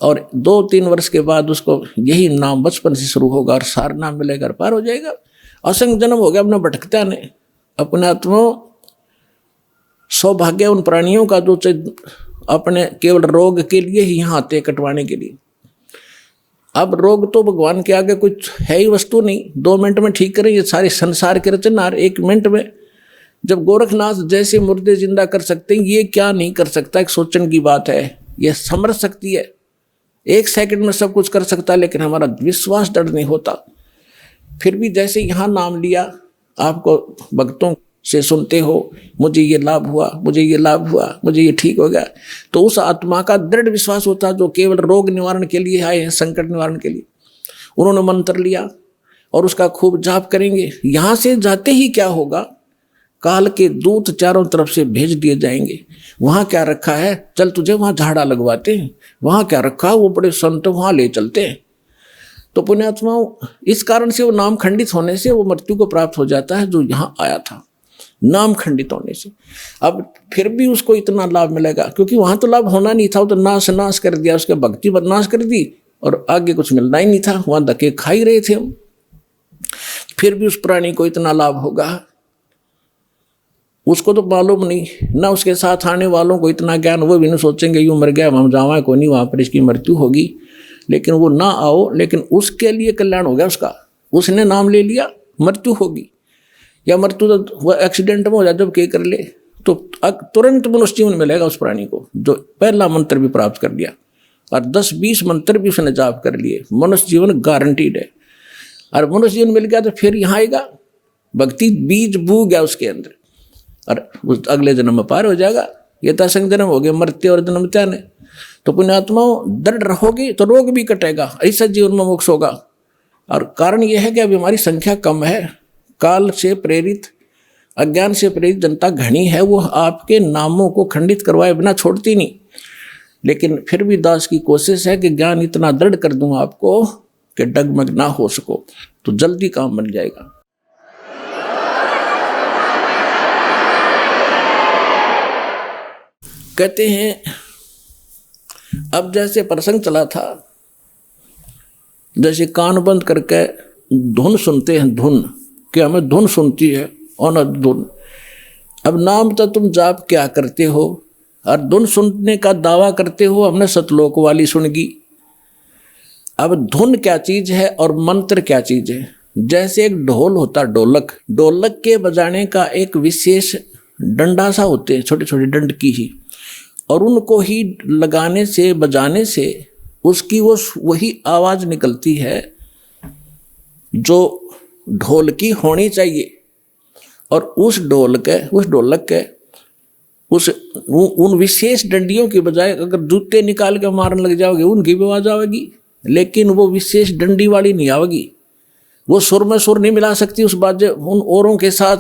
और 2-3 वर्ष के बाद उसको यही नाम बचपन से शुरू होगा और सार नाम मिलेगा और पार हो जाएगा। असंग जन्म हो गया अपना भटकता ने अपने आत्मा। सौभाग्य उन प्राणियों का जो अपने केवल रोग के लिए ही यहाँ आते कटवाने के लिए। अब रोग तो भगवान के आगे कुछ है ही वस्तु नहीं, 2 मिनट में ठीक करें ये सारे संसार के रचनहार 1 मिनट में। जब गोरखनाथ जैसे मुर्दे जिंदा कर सकते हैं, ये क्या नहीं कर सकता, एक सोचने की बात है। ये समर्थ शक्ति है, 1 सेकंड में सब कुछ कर सकता है, लेकिन हमारा विश्वास दृढ़ नहीं होता। फिर भी जैसे यहाँ नाम लिया, आपको भक्तों से सुनते हो, मुझे ये लाभ हुआ, मुझे ये लाभ हुआ, मुझे ये ठीक हो गया, तो उस आत्मा का दृढ़ विश्वास होता है जो केवल रोग निवारण के लिए आए हैं, संकट निवारण के लिए। उन्होंने मंत्र लिया और उसका खूब जाप करेंगे। यहाँ से जाते ही क्या होगा, काल के दूत चारों तरफ से भेज दिए जाएंगे। वहाँ क्या रखा है, चल तुझे वहाँ झाड़ा लगवाते हैं, वहाँ क्या रखा, वो बड़े संत वहाँ ले चलते हैं। तो पुण्यात्माओं, इस कारण से वो नाम खंडित होने से वो मृत्यु को प्राप्त हो जाता है जो यहाँ आया था, नाम खंडित होने से। अब फिर भी उसको इतना लाभ मिलेगा, क्योंकि वहाँ तो लाभ होना नहीं था, वो तो नाश कर दिया, उसके भक्ति बदनाश कर दी और आगे कुछ मिलना ही नहीं था, वहाँ धक्के खा ही रहे थे हम। फिर भी उस प्राणी को इतना लाभ होगा, उसको तो मालूम नहीं ना, उसके साथ आने वालों को इतना ज्ञान, वो भी नहीं सोचेंगे यूँ मर गया हम जावा को नहीं, वहाँ पर इसकी मृत्यु होगी, लेकिन वो ना आओ, लेकिन उसके लिए कल्याण हो गया उसका। उसने नाम ले लिया, मृत्यु होगी, या मृत्यु तो वो एक्सीडेंट में हो जाए जब के कर ले, तो तुरंत मनुष्य जीवन मिलेगा उस प्राणी को जो पहला मंत्र भी प्राप्त कर लिया और 10-20 मंत्र भी उसने जाप कर लिए। मनुष्य जीवन गारंटीड है। और मनुष्य जीवन मिल गया तो फिर यहाँ आएगा, भक्ति बीज बू गया उसके अंदर, और उस अगले जन्म में पार हो जाएगा। ये तो असंग जन्म हो गए, मरते और जन्म त्यान है। तो पुण्यात्माओं, दृढ़ रहोगे तो रोग भी कटेगा, ऐसा जीवन में मोक्ष होगा। और कारण यह है कि अभी हमारी संख्या कम है, काल से प्रेरित, अज्ञान से प्रेरित जनता घनी है, वो आपके नामों को खंडित करवाए बिना छोड़ती नहीं। लेकिन फिर भी दास की कोशिश है कि ज्ञान इतना दृढ़ कर दूं आपको कि डगमग ना हो सको, तो जल्दी काम बन जाएगा। कहते हैं अब जैसे प्रसंग चला था जैसे कान बंद करके धुन सुनते हैं, धुन कि हमें धुन सुनती है और धुन। अब नाम तो तुम जाप क्या करते हो और धुन सुनने का दावा करते हो हमने सतलोक वाली सुनगी। अब धुन क्या चीज है और मंत्र क्या चीज है? जैसे एक ढोल होता, ढोलक, ढोलक के बजाने का एक विशेष डंडा सा होते हैं, छोटे छोटे डंड की ही, और उनको ही लगाने से बजाने से उसकी वो वही आवाज निकलती है जो ढोल की होनी चाहिए। और उस ढोलक के उन विशेष डंडियों की बजाय अगर जूते निकाल के मारने लग जाओगे उनकी भी आवाज आवेगी, लेकिन वो विशेष डंडी वाली नहीं आवेगी। वो सुर में सुर नहीं मिला सकती उस बाजे उन औरों के साथ,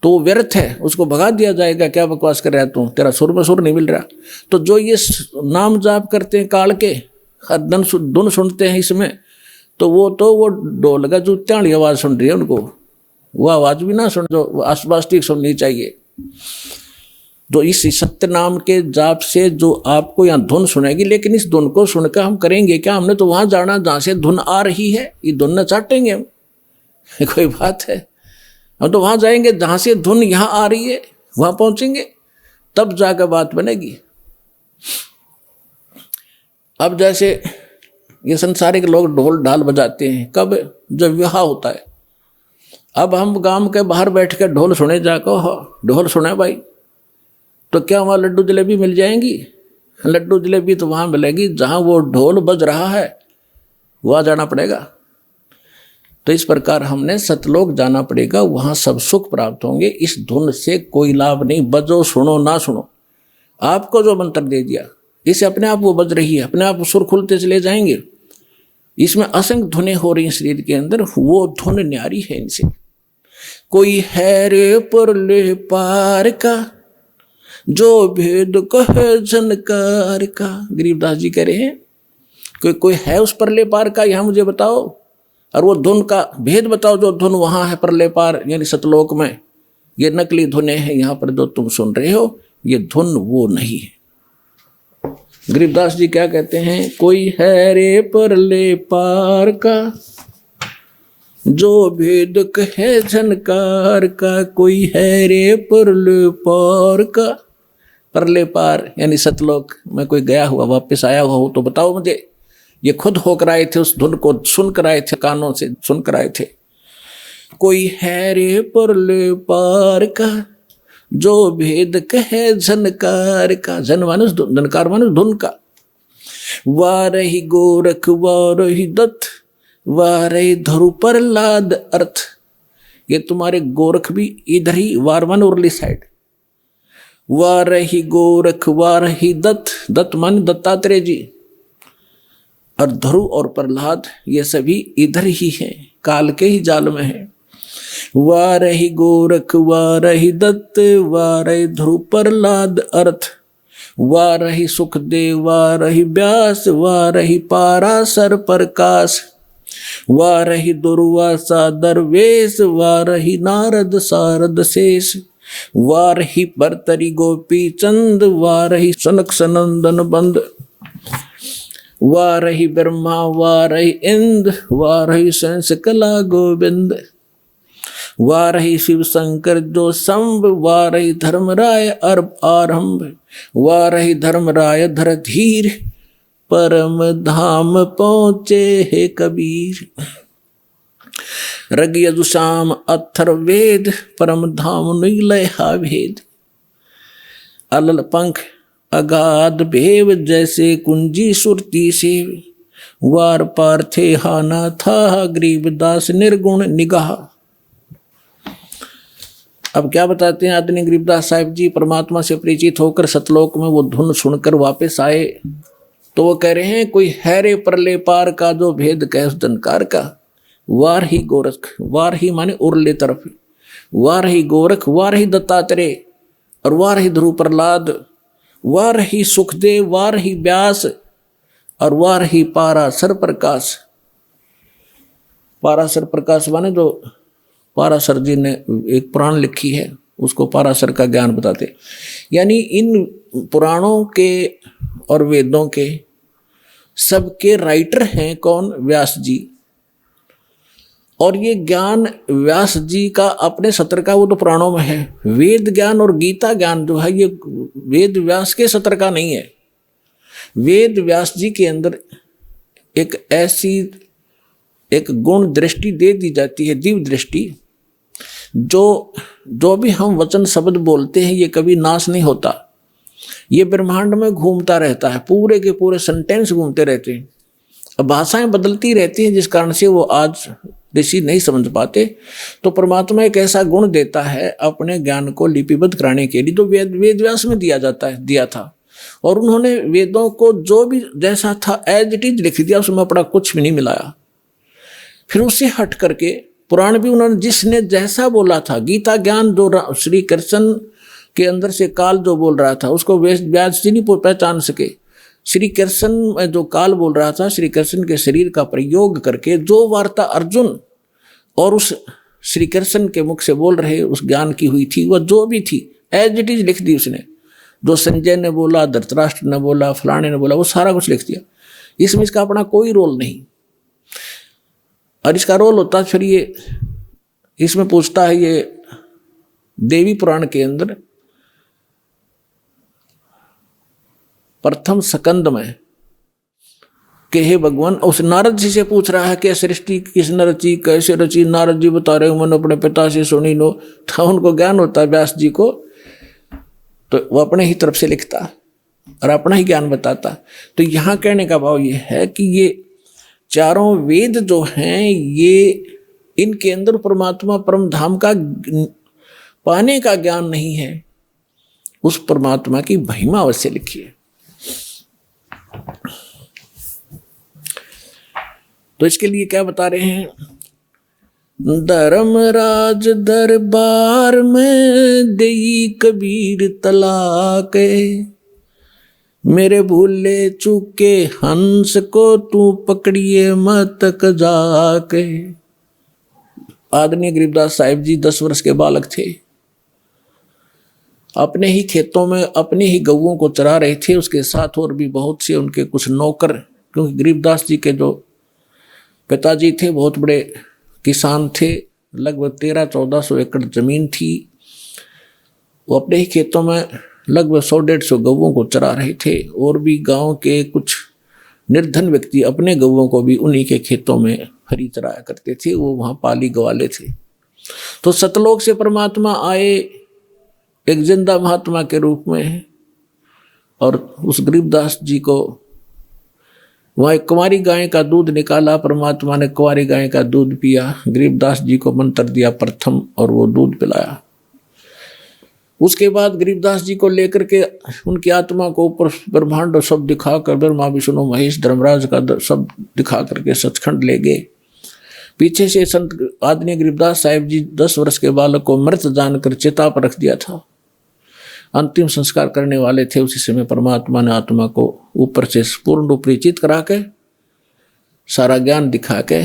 तो व्यर्थ है, उसको भगा दिया जाएगा। क्या बकवास कर रहा है तू, तेरा सुर में सुर नहीं मिल रहा। तो जो ये नाम जाप करते हैं काल के, धुन सुनते हैं इसमें, तो वो ढोल का जूत्या वाली आवाज सुन रही है उनको, वो आवाज भी ना सुन जो आसपास ठीक सुननी चाहिए। तो इस सत्य नाम के जाप से जो आपको यहाँ धुन सुनेगी, लेकिन इस धुन को सुनकर हम करेंगे क्या? हमने तो वहां जाना जहां से धुन आ रही है, ये धुन न चाटेंगे हम कोई बात है? हम तो वहां जाएंगे जहां से धुन यहाँ आ रही है, वहां पहुंचेंगे, तब जाकर बात बनेगी। अब जैसे ये संसारिक लोग ढोल ढाल बजाते हैं, कब? जब विवाह होता है। अब हम गांव के बाहर बैठ कर ढोल सुने जाकर, ढोल सुने भाई, तो क्या वहाँ लड्डू जलेबी मिल जाएंगी? लड्डू जलेबी तो वहाँ मिलेगी जहाँ वो ढोल बज रहा है, वहाँ जाना पड़ेगा। तो इस प्रकार हमने सतलोक जाना पड़ेगा, वहाँ सब सुख प्राप्त होंगे। इस धुन से कोई लाभ नहीं, बजो सुनो ना सुनो। आपको जो मंत्र दे दिया इसे अपने आप वो बज रही है, अपने आप सुर खुलते चले जाएंगे। इसमें असंख्य धुनें हो रही हैं शरीर के अंदर, वो धुन न्यारी है इनसे। कोई है रे परले पार का जो भेद कहे झनकार का, गरीबदास जी कह रहे हैं कोई है उस परले पार का, यहाँ मुझे बताओ, और वो धुन का भेद बताओ जो धुन वहां है परले पार यानी सतलोक में। ये नकली धुनें हैं, यहाँ पर जो तुम सुन रहे हो ये धुन वो नहीं है। गरीबदास जी क्या कहते हैं? कोई है रे परले पार का जो भेद कहे झनकार का, कोई है रे परले पार का। परले पार यानी सतलोक में कोई गया हुआ वापस आया हुआ हो तो बताओ मुझे। ये खुद होकर आए थे, उस धुन को सुनकर आए थे, कानों से सुनकर आए थे। कोई है रे परले पार का जो भेद कहे झनकार का, झन मानुष झनकार मानुष धुन का। वारही गोरख वारही दत्त वारही धरु प्रहलाद अर्थ। ये तुम्हारे गोरख भी इधर ही, वारवन उर्ली साइड। वारही गोरख वारही दत्त, दत्त मान दत्तात्रेय जी, और ध्रुव और प्रहलाद ये सभी इधर ही हैं, काल के ही जाल में हैं। वारही गोरख वारही दत्त वारही ध्रुव प्रहलाद अर्थ। वारही सुखदेव वारही व्यास वारही पाराशर प्रकाश। वारही दुर्वासा दरवेश वारही नारद सारद शेष। वारही भर्तरी गोपी चंद वारही सनक सनंदन बंद। वारही ब्रह्मा वारही इंद्र वारही संस कला गोविंद। वारही शिव शंकर जो संभ वारही धर्मराय अर्भ आरंभ। वारही धर्मराय धर धीर परम धाम पहुँचे हे कबीर। रग यजुषाम अथर्ववेद परम धाम नीलय हा भेद। अलल पंख अगाध भेव जैसे कुंजी सुरती सेव। वार पार थे हाना था गरीबदास निर्गुण निगाह। अब क्या बताते हैं आदरणीय गरीबदास साहिब जी? परमात्मा से परिचित होकर सतलोक में वो धुन सुनकर वापस आए तो वो कह रहे हैं कोई है रे परले पार का जो भेद कहे उस जनकार का। वार ही गोरख, वार ही माने उरले तरफ, वार ही गोरख वार ही दत्तात्रेय और वार ही ध्रुव प्रहलाद। वार ही सुखदेव वार ही व्यास और वार ही पाराशर प्रकाश। पाराशर प्रकाश माने जो पाराशर जी ने एक पुराण लिखी है उसको पाराशर का ज्ञान बताते। यानी इन पुराणों के और वेदों के सबके राइटर हैं कौन? व्यास जी। और ये ज्ञान व्यास जी का अपने सत्र का वो तो पुराणों में है। वेद ज्ञान और गीता ज्ञान जो है ये वेद व्यास के सत्र का नहीं है। वेद व्यास जी के अंदर एक ऐसी एक गुण दृष्टि दे दी जाती है, दिव्य दृष्टि, जो भी हम वचन शब्द बोलते हैं ये कभी नाश नहीं होता। ये ब्रह्मांड में घूमता रहता है, पूरे के पूरे सेंटेंस घूमते रहते हैं। अब भाषाएं बदलती रहती हैं जिस कारण से वो आज ऋषि नहीं समझ पाते। तो परमात्मा एक ऐसा गुण देता है अपने ज्ञान को लिपिबद्ध कराने के लिए, तो वेद व्यास में दिया था। और उन्होंने वेदों को जो भी जैसा था एज इट इज लिख दिया, उसमें अपना कुछ भी नहीं मिलाया। फिर उससे हट करके पुराण भी उन्होंने जिसने जैसा बोला था, गीता ज्ञान जो श्री कृष्ण के अंदर से काल जो बोल रहा था उसको व्यास जी नहीं पहचान सके। श्री कृष्ण जो काल बोल रहा था, श्री कृष्ण के शरीर का प्रयोग करके जो वार्ता अर्जुन और उस श्री कृष्ण के मुख से बोल रहे उस ज्ञान की हुई थी, वह जो भी थी एज इट इज लिख दी उसने। जो संजय ने बोला, धृतराष्ट्र ने बोला, फलाने ने बोला, वो सारा कुछ लिख दिया। इसमें इसका अपना कोई रोल नहीं। और इसका रोल होता फिर ये इसमें पूछता है ये देवी पुराण के अंदर प्रथम स्कंद में कि हे भगवान, उस नारद जी से पूछ रहा है कि सृष्टि किसने रची, कैसे रची। नारद जी बता रहे मैंने अपने पिता से सुनी नो। तो उनको ज्ञान होता है व्यास जी को, तो वो अपने ही तरफ से लिखता और अपना ही ज्ञान बताता। तो यहाँ कहने का भाव ये है कि ये चारों वेद जो हैं ये इनके अंदर परमात्मा परम धाम का पाने का ज्ञान नहीं है, उस परमात्मा की महिमा अवश्य लिखी है। तो इसके लिए क्या बता रहे हैं? धर्मराज दरबार में देई कबीर तलाक, मेरे भूले चूके हंस को तू पकड़िए मत जाके। आदरणीय गरीबदास साहिब जी 10 वर्ष के बालक थे, अपने ही खेतों में अपने ही गऊओं को चरा रहे थे। उसके साथ और भी बहुत से उनके कुछ नौकर, क्योंकि गरीबदास जी के जो पिताजी थे बहुत बड़े किसान थे, लगभग 1300-1400 एकड़ जमीन थी। वो अपने ही खेतों में लगभग 100-150 गऊओं को चरा रहे थे। और भी गांव के कुछ निर्धन व्यक्ति अपने गऊओं को भी उन्हीं के खेतों में हरी चराया करते थे, वो वहाँ पाली गवाले थे। तो सतलोक से परमात्मा आए एक जिंदा महात्मा के रूप में, और उस गरीबदास जी को वहाँ एक कुंवारी गाय का दूध निकाला। परमात्मा ने कुंवारी गाय का दूध पिया, गरीबदास जी को मंत्र दिया प्रथम और वो दूध पिलाया। उसके बाद गरीबदास जी को लेकर के उनकी आत्मा को ऊपर ब्रह्मांड सब दिखाकर, ब्रह्मा विष्णु महेश धर्मराज का सब दिखा करके सचखंड ले गए। पीछे से संत आदरणीय गरीबदास साहिब जी 10 वर्ष के बालक को मृत जानकर चिता पर रख दिया था। अंतिम संस्कार करने वाले थे, उसी समय परमात्मा ने आत्मा को ऊपर से पूर्ण रूप परिचित करा के, सारा ज्ञान दिखा के,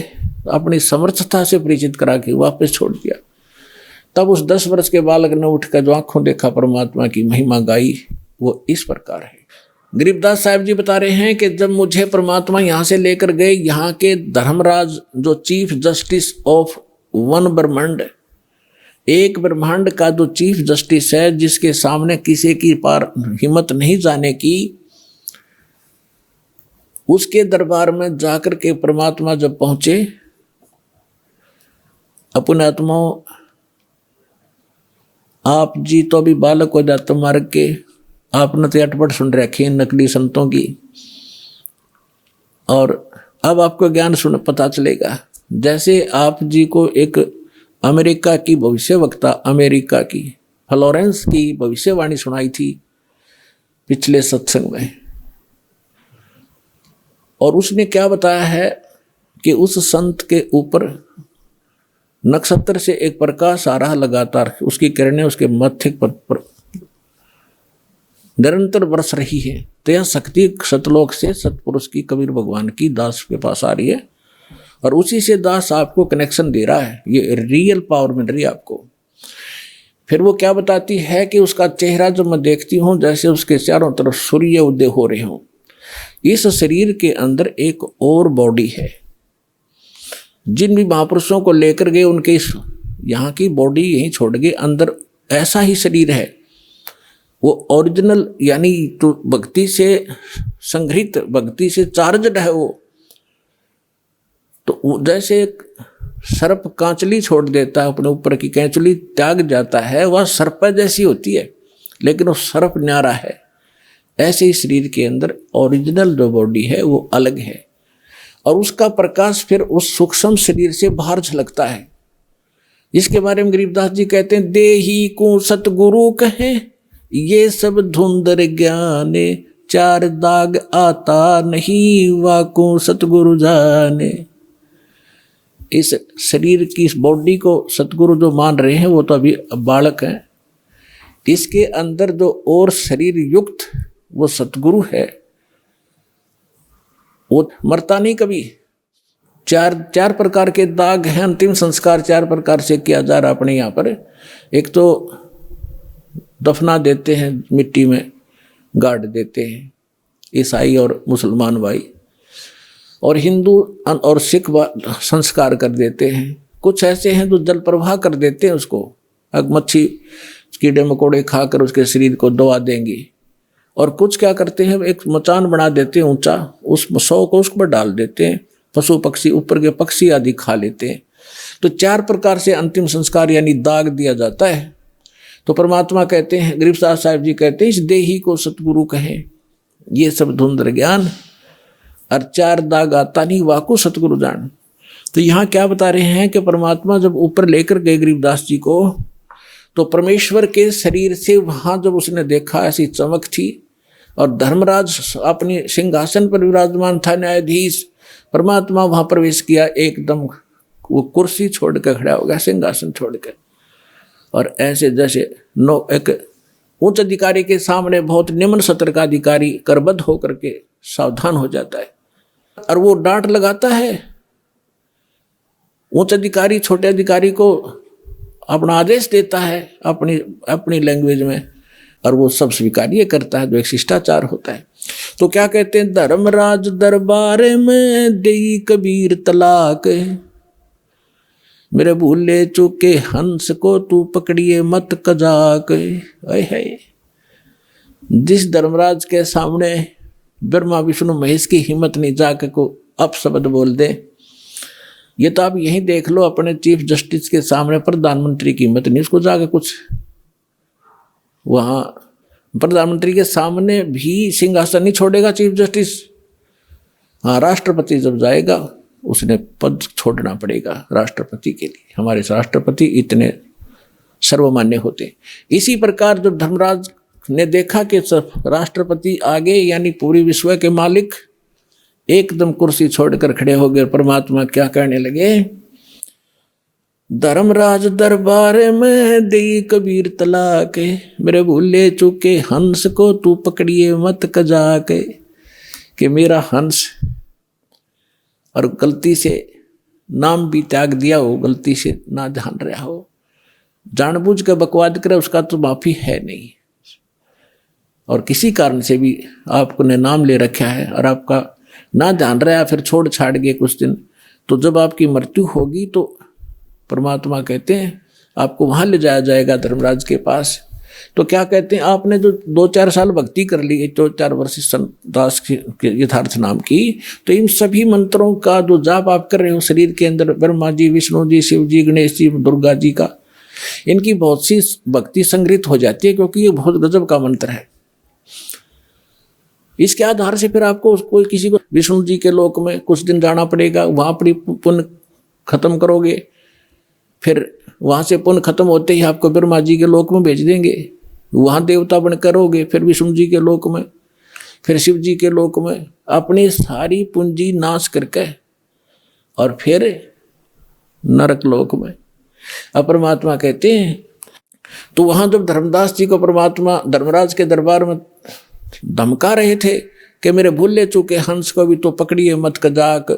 अपनी समर्थता से परिचित करा के वापस छोड़ दिया। तब उस 10 वर्ष के बालक ने उठकर जो आंखों देखा परमात्मा की महिमा गाई, वो इस प्रकार है। गरीबदास साहिब जी बता रहे हैं कि जब मुझे परमात्मा यहाँ से लेकर गए, यहाँ के धर्मराज जो चीफ जस्टिस ऑफ वन ब्रह्मांड, एक ब्रह्मांड का जो चीफ जस्टिस है, जिसके सामने किसी की पार हिम्मत नहीं जाने की, उसके दरबार में जाकर के परमात्मा जब पहुंचे, अपने आत्माओं आप जी तो अभी बालक हो जाते मार्ग के, आपने तो अटपट सुन रखे नकली संतों की, और अब आपको ज्ञान सुन पता चलेगा। जैसे आप जी को एक अमेरिका की भविष्यवक्ता, अमेरिका की फ्लोरेंस की भविष्यवाणी सुनाई थी पिछले सत्संग में, और उसने क्या बताया है कि उस संत के ऊपर नक्षत्र से एक प्रकाश आ रहा लगातार, उसकी किरणें उसके मत्थे पर निरंतर बरस रही है। तो यह शक्ति सतलोक से सतपुरुष की, कबीर भगवान की दास के पास आ रही है, और उसी से दास आपको कनेक्शन दे रहा है, ये रियल पावर मिल रही है आपको। फिर वो क्या बताती है कि उसका चेहरा जब मैं देखती हूँ जैसे उसके चारों तरफ सूर्य उदय हो रहे हों। इस शरीर के अंदर एक और बॉडी है। जिन भी महापुरुषों को लेकर गए उनके इस यहाँ की बॉडी यहीं छोड़ गए, अंदर ऐसा ही शरीर है, वो ओरिजिनल यानी तो भक्ति से संग्रहित, भक्ति से चार्जड है वो। तो जैसे एक सर्प कांचली छोड़ देता है, अपने ऊपर की कैंचली त्याग जाता है, वह सर्प जैसी होती है लेकिन वो सर्प न्यारा है। ऐसे ही शरीर के अंदर ओरिजिनल जो बॉडी है वो अलग है और उसका प्रकाश फिर उस सूक्ष्म शरीर से बाहर झलकता है। इसके बारे में गरीबदास जी कहते हैं, देही को सतगुरु कहे ये सब धुंधर ज्ञाने, चार दाग आता नहीं वाको सतगुरु जाने। इस शरीर की इस बॉडी को सतगुरु जो मान रहे हैं वो तो अभी बालक हैं। इसके अंदर जो और शरीर युक्त वो सतगुरु है, वो मरता नहीं कभी। चार प्रकार के दाग हैं, अंतिम संस्कार 4 प्रकार से किया जा रहा अपने यहाँ पर। एक तो दफना देते हैं, मिट्टी में गाड़ देते हैं ईसाई और मुसलमान भाई, और हिंदू और सिख संस्कार कर देते हैं। कुछ ऐसे हैं जो जल प्रवाह कर देते हैं उसको, मच्छी कीड़े मकोड़े खाकर उसके शरीर को दबा देंगे। और कुछ क्या करते हैं, एक मचान बना देते हैं ऊंचा, उस 100 को उस पर डाल देते हैं, पशु पक्षी ऊपर के पक्षी आदि खा लेते हैं। तो 4 प्रकार से अंतिम संस्कार यानी दाग दिया जाता है। तो परमात्मा कहते हैं, गरीबदास साहब जी कहते हैं, इस देही को सतगुरु कहें ये सब धुंधर ज्ञान, और 4 दाग आता नहीं वाकु सतगुरु जान। तो यहाँ क्या बता रहे हैं कि परमात्मा जब ऊपर लेकर गए गरीबदास जी को, तो परमेश्वर के शरीर से वहाँ जब उसने देखा ऐसी चमक थी, और धर्मराज अपनी सिंहासन पर विराजमान था न्यायाधीश, परमात्मा वहाँ प्रवेश किया, एकदम वो कुर्सी छोड़ कर खड़ा हो गया, सिंहासन छोड़ कर, और ऐसे जैसे एक उच्च अधिकारी के सामने बहुत निम्न सत्र का अधिकारी करबद्ध होकर के सावधान हो जाता है, और वो डांट लगाता है। उच्च अधिकारी छोटे अधिकारी को अपना आदेश देता है अपनी लैंग्वेज में, और वो सब स्वीकार्य करता है, जो एक शिष्टाचार होता है। तो क्या कहते हैं, धर्मराज दरबार में देई कबीर तलाक, मेरे भूले चूके हंस को तू पकड़िए मत कजाक। है जिस धर्मराज के सामने ब्रह्मा विष्णु महेश की हिम्मत नहीं जाके को अपशब्द बोल दे, ये तो आप यहीं देख लो, अपने चीफ जस्टिस के सामने प्रधानमंत्री की हिम्मत नहीं उसको जाके कुछ, वहाँ प्रधानमंत्री के सामने भी सिंहासन नहीं छोड़ेगा चीफ जस्टिस। हाँ, राष्ट्रपति जब जाएगा उसने पद छोड़ना पड़ेगा राष्ट्रपति के लिए, हमारे राष्ट्रपति इतने सर्वमान्य होते। इसी प्रकार जब धर्मराज ने देखा कि राष्ट्रपति आगे यानी पूरी विश्व के मालिक एकदम कुर्सी छोड़कर खड़े हो गए, परमात्मा क्या कहने लगे, धर्मराज दरबार में देई कबीर तलाक, मेरे भूले चूके हंस को तू पकड़िए मत कजाक। कि मेरा हंस और गलती से नाम भी त्याग दिया हो, गलती से ना ध्यान रहा हो, जानबूझ कर बकवाद करे, उसका तो माफी है नहीं। और किसी कारण से भी आपको ने नाम ले रखा है और आपका ना ध्यान रहा, फिर छोड़ छाड़ गए कुछ दिन, तो जब आपकी मृत्यु होगी तो परमात्मा कहते हैं आपको वहाँ ले जाया जाएगा धर्मराज के पास। तो क्या कहते हैं, आपने जो 2-4 साल भक्ति कर ली, 2-4 वर्ष संत दास के यथार्थ नाम की, तो इन सभी मंत्रों का जो जाप आप कर रहे हो शरीर के अंदर, ब्रह्मा जी, विष्णु जी, शिव जी, गणेश जी, दुर्गा जी का, इनकी बहुत सी भक्ति संग्रहित हो जाती है, क्योंकि ये बहुत गजब का मंत्र है। इसके आधार से फिर आपको कोई किसी को विष्णु जी के लोक में कुछ दिन जाना पड़ेगा, वहाँ पर पुण्य खत्म करोगे, फिर वहाँ से पुण्य खत्म होते ही आपको ब्रह्मा जी के लोक में भेज देंगे, वहाँ देवता बन करोगे, फिर विष्णु जी के लोक में, फिर शिव जी के लोक में, अपनी सारी पूंजी नाश करके और फिर नरक लोक में। अब परमात्मा कहते हैं, तो वहाँ जब धर्मदास जी को परमात्मा धर्मराज के दरबार में धमका रहे थे कि मेरे भूले चूके हंस को भी तो पकड़िए मत कजाक,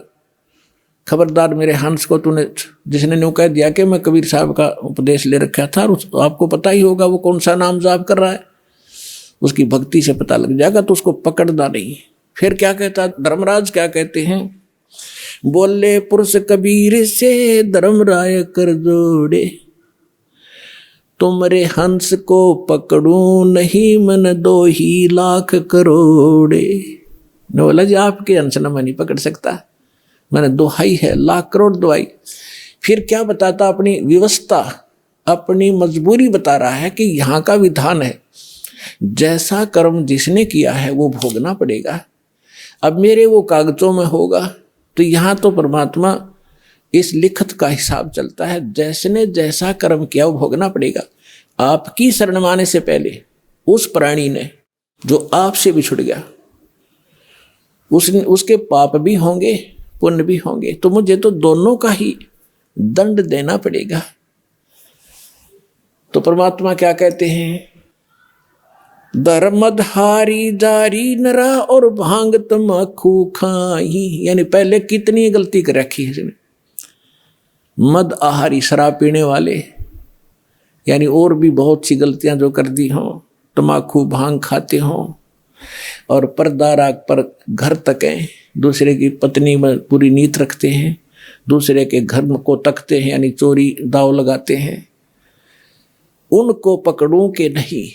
खबरदार मेरे हंस को तूने, जिसने न्यू कह दिया कि मैं कबीर साहब का उपदेश ले रखा था, और आपको पता ही होगा वो कौन सा नाम जाप कर रहा है, उसकी भक्ति से पता लग जाएगा, तो उसको पकड़ना नहीं, फिर क्या कहता धर्मराज, क्या कहते हैं, बोले पुरुष कबीर से धर्मराय कर जोड़े, तुमरे हंस को पकड़ूं नहीं मन 2 ही लाख करोड़े। ने बोला जी आपके हंस न मैं नहीं पकड़ सकता, मैंने दोहाई है, लाख करोड़ दोहाई। फिर क्या बताता, अपनी व्यवस्था, अपनी मजबूरी बता रहा है कि यहाँ का विधान है, जैसा कर्म जिसने किया है वो भोगना पड़ेगा। अब मेरे वो कागजों में होगा, तो यहाँ तो परमात्मा इस लिखत का हिसाब चलता है, जैसने जैसा कर्म किया वो भोगना पड़ेगा। आपकी शरण माने से पहले उस प्राणी ने जो आपसे बिछुड़ गया, उसके पाप भी होंगे पुण्य भी होंगे, तो मुझे तो दोनों का ही दंड देना पड़ेगा। तो परमात्मा क्या कहते हैं, धर्मधारी जारी नरा और भांग तमाकू खाई। यानी पहले कितनी गलती कर रखी है इसने, मद आहारी शराब पीने वाले, यानी और भी बहुत सी गलतियां जो कर दी हों, तमाकू भांग खाते हों, और पर्दा राग पर घर तकें, दूसरे की पत्नी में पूरी नीयत रखते हैं, दूसरे के घर को तकते हैं, यानी चोरी दाव लगाते हैं, उनको पकड़ूं के नहीं।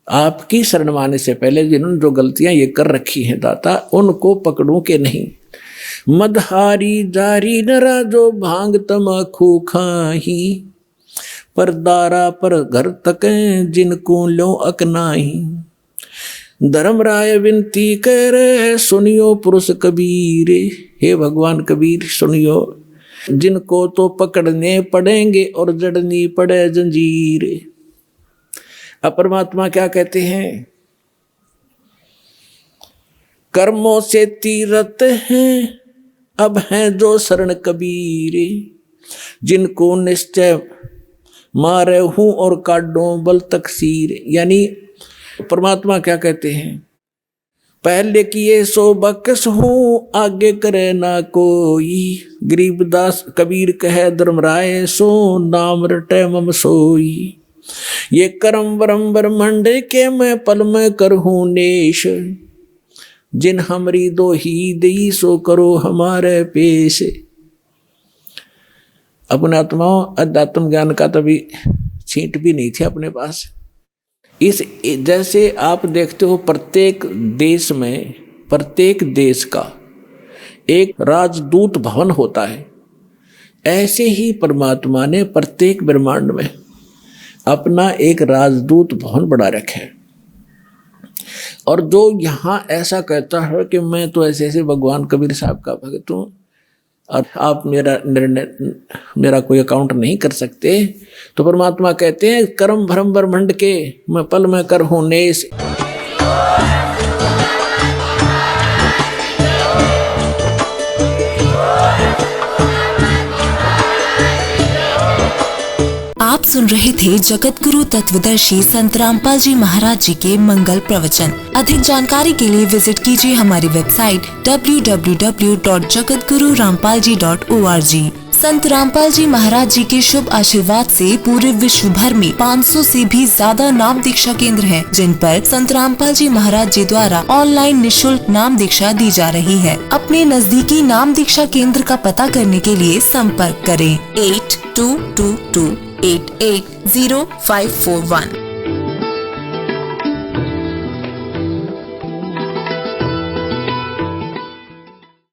आपकी शरण माने से पहले जिन्होंने जो गलतियां ये कर रखी हैं दाता, उनको पकड़ूं के नहीं। मदहारी जारी नरा जो भांग तमाकू खाही, परदारा पर घर तकें जिनको लो अकनाही। धर्मराय विनती करे सुनियो पुरुष कबीर, हे भगवान कबीर सुनियो, जिनको तो पकड़ने पड़ेंगे और जड़नी पड़े जंजीर। अब परमात्मा क्या कहते हैं, कर्मों से तीरथ हैं अब हैं जो शरण कबीर, जिनको निश्चय मारे हूं और काटो बल तकसीर। यानी परमात्मा क्या कहते हैं, पहले किए सो बकस हूं आगे करे ना कोई, गरीबदास कबीर कहे धर्मराय सो नाम रटे मम सोई। ये करम वरम ब्रह्मंड के मैं पल में करहूं नेश, जिन हमरी दो ही दई सो करो हमारे पेश। अपने आत्माओं अध्यात्म ज्ञान का तभी छींट भी नहीं थी अपने पास। इस जैसे आप देखते हो प्रत्येक देश में, प्रत्येक देश का एक राजदूत भवन होता है, ऐसे ही परमात्मा ने प्रत्येक ब्रह्मांड में अपना एक राजदूत भवन बना रखा है। और जो यहाँ ऐसा कहता है कि मैं तो ऐसे ऐसे भगवान कबीर साहब का भक्त हूँ और आप मेरा कोई अकाउंट नहीं कर सकते, तो परमात्मा कहते हैं कर्म भरम ब्रह्मंड के मैं पल में कर हूं नेश। आप सुन रहे थे जगत गुरु तत्वदर्शी संत रामपाल जी महाराज जी के मंगल प्रवचन। अधिक जानकारी के लिए विजिट कीजिए हमारी वेबसाइट www.jagatgururampalji.org। संत रामपाल जी महाराज जी के शुभ आशीर्वाद से पूरे विश्व भर में 500 से भी ज्यादा नाम दीक्षा केंद्र हैं, जिन पर संत रामपाल जी महाराज जी द्वारा ऑनलाइन निशुल्क नाम दीक्षा दी जा रही है। अपने नजदीकी नाम दीक्षा केंद्र का पता करने के लिए संपर्क करें 8222880541।